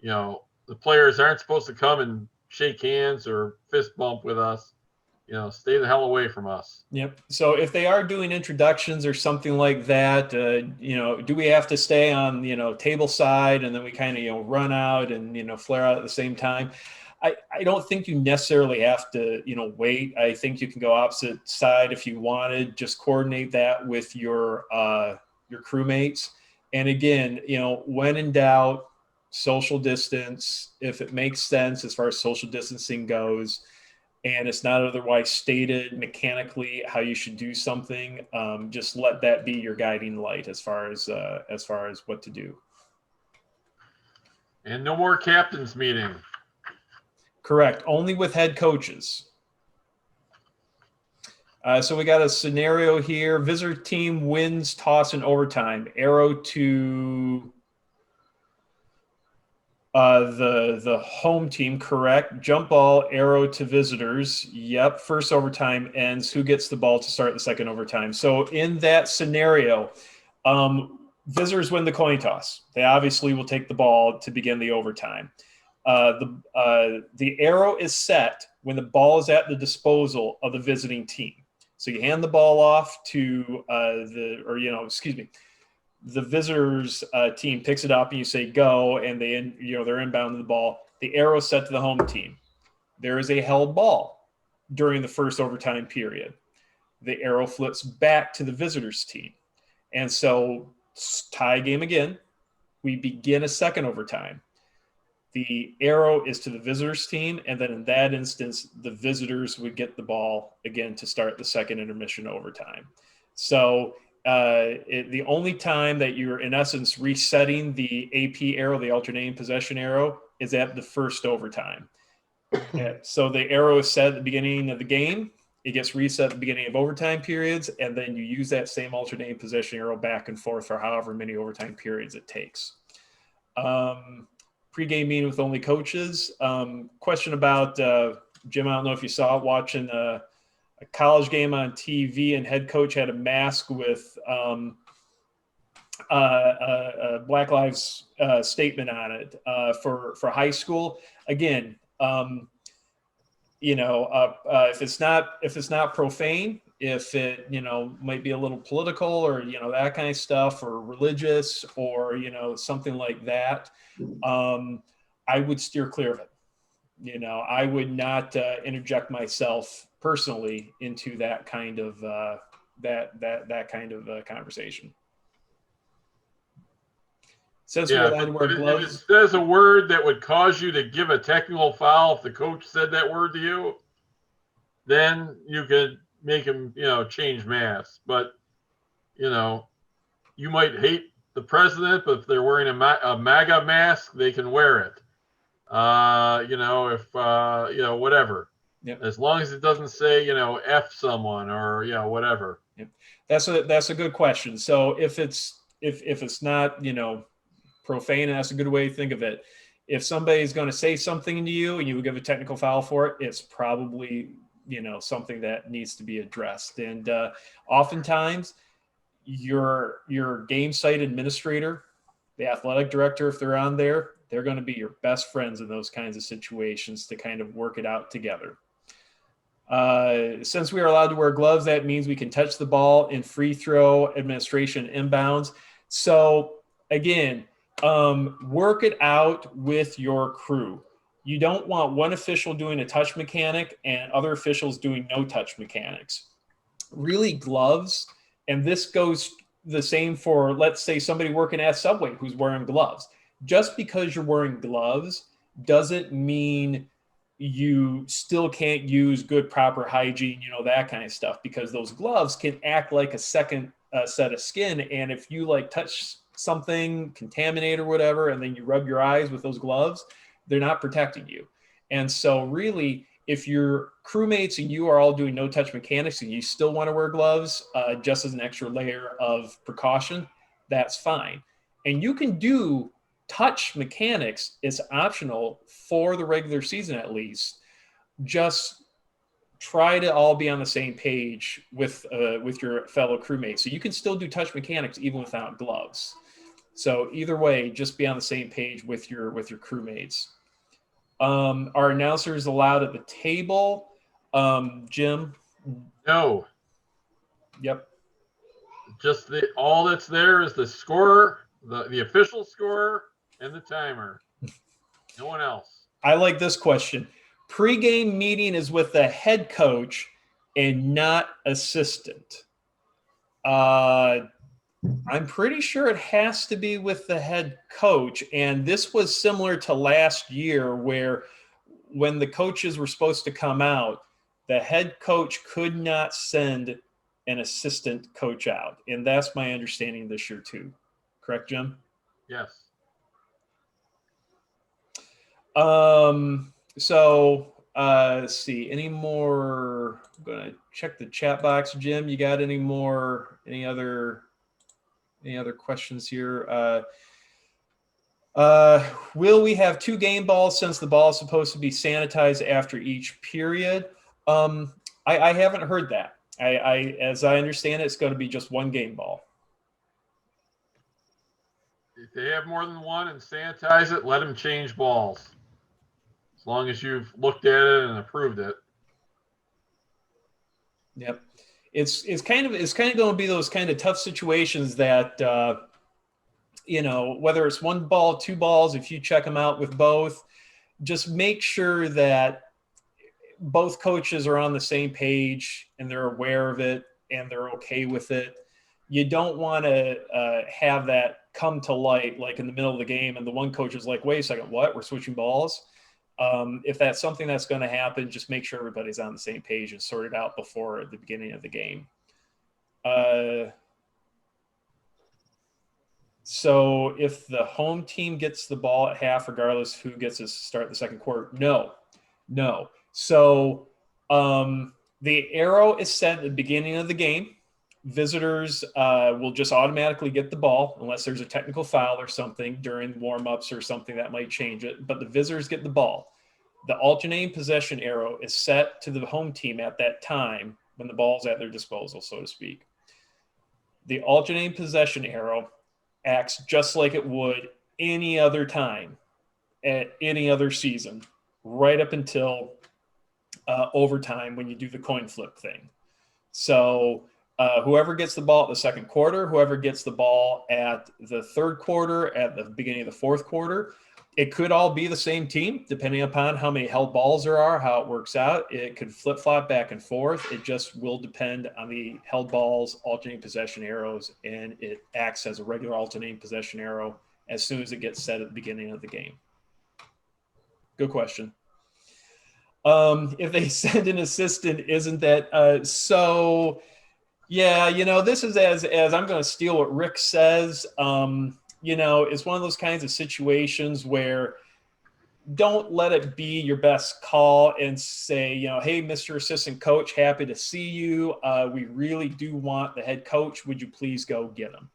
S6: the players aren't supposed to come and shake hands or fist bump with us. Stay the hell away from us.
S1: Yep. So if they are doing introductions or something like that, do we have to stay on, table side and then we kind of, run out and, flare out at the same time? I don't think you necessarily have to, wait. I think you can go opposite side if you wanted. Just coordinate that with your crewmates. And again, when in doubt, social distance, if it makes sense as far as social distancing goes, and it's not otherwise stated mechanically how you should do something, just let that be your guiding light as far as what to do.
S6: And no more captain's meeting.
S1: Correct. Only with head coaches. So we got a scenario here. Visitor team wins toss in overtime. Arrow to the home team, correct. Jump ball, arrow to visitors. Yep. First overtime ends. Who gets the ball to start the second overtime? So in that scenario, visitors win the coin toss. They obviously will take the ball to begin the overtime. The arrow is set when the ball is at the disposal of the visiting team. So you hand the ball off to the visitors team picks it up and you say go, and they're inbound to the ball. The arrow is set to the home team. There is a held ball during the first overtime period. The arrow flips back to the visitors team. And so tie game again. We begin a second overtime. The arrow is to the visitors team, and then in that instance, the visitors would get the ball again to start the second intermission overtime. So the only time that you're in essence resetting the AP arrow, the alternating possession arrow, is at the first overtime. So the arrow is set at the beginning of the game. It gets reset at the beginning of overtime periods, and then you use that same alternating possession arrow back and forth for however many overtime periods it takes. Pre-game meeting with only coaches. Question about, Jim, I don't know if you saw it, watching a college game on TV, and head coach had a mask with a Black Lives statement on it for high school. Again, if it's not profane, if it might be a little political or that kind of stuff, or religious, or something like that, I would steer clear of it. I would not interject myself personally into that kind of conversation. Since we're allowed to wear
S6: if it
S1: gloves,
S6: says a word that would cause you to give a technical foul if the coach said that word to you, then you could make him, change masks. But, you might hate the president, but if they're wearing a MAGA mask, they can wear it. Whatever.
S1: Yep.
S6: As long as it doesn't say, F someone or, whatever.
S1: Yep. That's a good question. So if it's not, profane, that's a good way to think of it. If somebody's going to say something to you and you would give a technical foul for it, it's probably, something that needs to be addressed. And oftentimes your game site administrator, the athletic director, if they're on there, they're going to be your best friends in those kinds of situations to kind of work it out together. Since we are allowed to wear gloves, that means we can touch the ball in free throw, administration, inbounds. So again, work it out with your crew. You don't want one official doing a touch mechanic and other officials doing no touch mechanics. Really, gloves, and this goes the same for, let's say, somebody working at Subway who's wearing gloves. Just because you're wearing gloves doesn't mean you still can't use good, proper hygiene, that kind of stuff, because those gloves can act like a second set of skin. And if you touch something, contaminate or whatever, and then you rub your eyes with those gloves, they're not protecting you. And so really, if your crewmates and you are all doing no touch mechanics and you still want to wear gloves, just as an extra layer of precaution, that's fine. And you can do touch mechanics. It's optional for the regular season, at least. Just try to all be on the same page with your fellow crewmates. So you can still do touch mechanics even without gloves. So either way, just be on the same page with your crewmates. Are announcers allowed at the table? Jim?
S6: No.
S1: Yep.
S6: Just all that's there is the scorer, the official scorer, and the timer. No one else.
S1: I like this question. Pre-game meeting is with the head coach and not assistant. I'm pretty sure it has to be with the head coach. And this was similar to last year, where when the coaches were supposed to come out, the head coach could not send an assistant coach out. And that's my understanding this year too. Correct, Jim?
S6: Yes.
S1: Let's see, any more? I'm going to check the chat box. Jim, you got any other questions here? Will we have 2 game balls since the ball is supposed to be sanitized after each period? I haven't heard that. As I understand it, it's going to be just 1 game ball.
S6: If they have more than one and sanitize it, let them change balls. As long as you've looked at it and approved it.
S1: Yep. It's kind of going to be those kind of tough situations that, whether it's 1 ball, 2 balls, if you check them out with both, just make sure that both coaches are on the same page and they're aware of it and they're okay with it. You don't want to have that come to light like in the middle of the game and the one coach is like, wait a second, what? We're switching balls? If that's something that's going to happen, just make sure everybody's on the same page and sort it out before the beginning of the game. So if the home team gets the ball at half, regardless who gets to start the second quarter, no. So the arrow is set at the beginning of the game. Visitors will just automatically get the ball unless there's a technical foul or something during warm-ups or something that might change it. But the visitors get the ball. The alternating possession arrow is set to the home team at that time when the ball's at their disposal, so to speak. The alternating possession arrow acts just like it would any other time at any other season, right up until overtime when you do the coin flip thing. So whoever gets the ball at the second quarter, whoever gets the ball at the third quarter, at the beginning of the fourth quarter, it could all be the same team, depending upon how many held balls there are, how it works out. It could flip-flop back and forth. It just will depend on the held balls, alternating possession arrows, and it acts as a regular alternating possession arrow as soon as it gets set at the beginning of the game? Good question. If they send an assistant, isn't that so? Yeah, this is as I'm going to steal what Rick says. It's one of those kinds of situations where don't let it be your best call and say, hey, Mr. Assistant Coach, happy to see you. We really do want the head coach. Would you please go get him?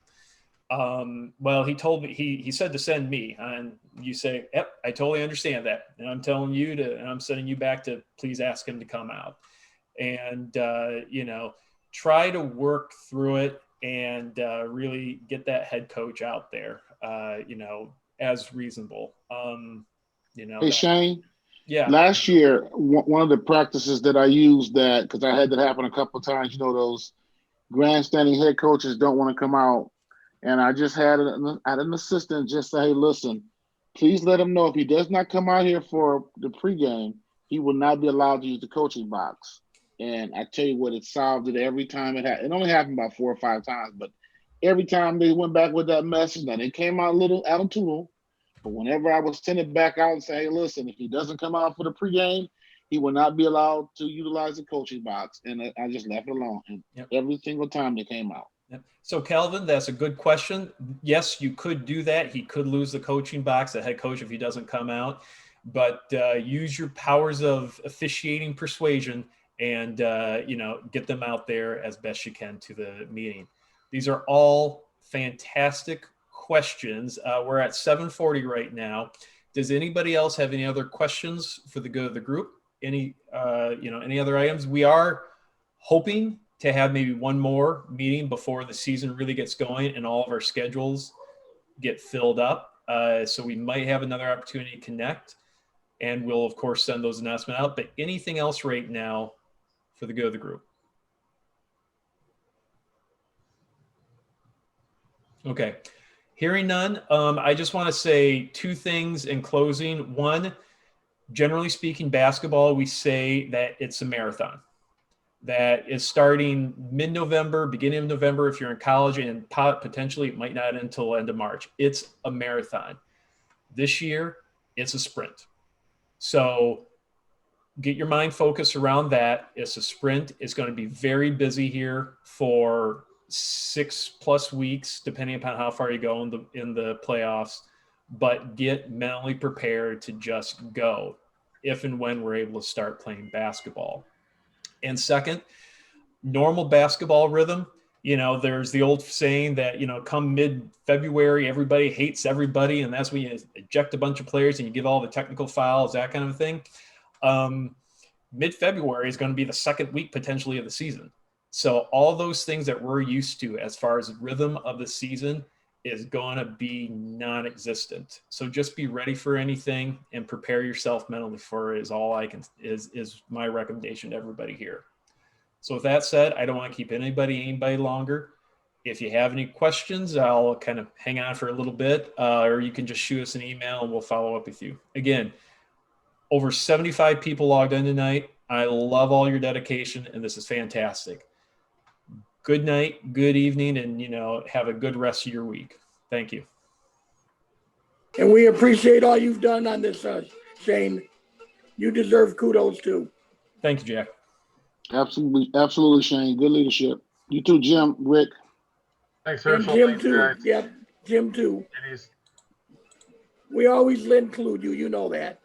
S1: Well, he told me, he said to send me, and you say, yep, I totally understand that. And I'm telling you and I'm sending you back to please ask him to come out. And, try to work through it and really get that head coach out there, as reasonable.
S5: Hey, Shane,
S1: Yeah.
S5: last year, one of the practices that I used that, because I had that happen a couple of times, those grandstanding head coaches don't want to come out. And I just had an assistant just say, hey, listen, please let him know if he does not come out here for the pregame, he will not be allowed to use the coaching box. And I tell you what, it solved it every time it happened. It only happened about 4 or 5 times, but every time they went back with that message, now they came out a little attitude. But whenever I was sending back out and say, hey, listen, if he doesn't come out for the pregame, he will not be allowed to utilize the coaching box. And I just left it alone. And every single time they came out.
S1: Yep. So Calvin, that's a good question. Yes, you could do that. He could lose the coaching box, the head coach, if he doesn't come out. But use your powers of officiating persuasion and get them out there as best you can to the meeting. These are all fantastic questions. We're at 7:40 right now. Does anybody else have any other questions for the good of the group? Any other items? We are hoping to have maybe one more meeting before the season really gets going and all of our schedules get filled up. So we might have another opportunity to connect, and we'll of course send those announcements out. But anything else right now for the good of the group? Okay. Hearing none, I just want to say 2 things in closing. One, generally speaking, basketball, we say that it's a marathon that is starting mid-November, beginning of November if you're in college, and potentially it might not end until end of March. It's a marathon. This year, it's a sprint. So get your mind focused around that. It's a sprint. It's going to be very busy here for 6+ weeks, depending upon how far you go in the playoffs. But get mentally prepared to just go if and when we're able to start playing basketball. And second, normal basketball rhythm. There's the old saying that, come mid-February, everybody hates everybody. And that's when you eject a bunch of players and you give all the technical fouls, that kind of thing. Mid-February is going to be the second week potentially of the season. So all those things that we're used to as far as rhythm of the season is going to be non-existent. So just be ready for anything and prepare yourself mentally for it is my recommendation to everybody here. So with that said, I don't want to keep anybody longer. If you have any questions, I'll kind of hang on for a little bit, or you can just shoot us an email and we'll follow up with you. Again, over 75 people logged in tonight. I love all your dedication, and this is fantastic. Good night, good evening, and have a good rest of your week. Thank you.
S2: And we appreciate all you've done on this, Shane. You deserve kudos too.
S1: Thank you, Jack.
S5: Absolutely, Shane. Good leadership. You too, Jim, Rick.
S6: Thanks,
S2: And
S6: Herschel.
S2: Jim
S6: Thanks,
S2: too.
S6: guys.
S2: Yep, Jim too.
S6: It is.
S2: We always include you. You know that.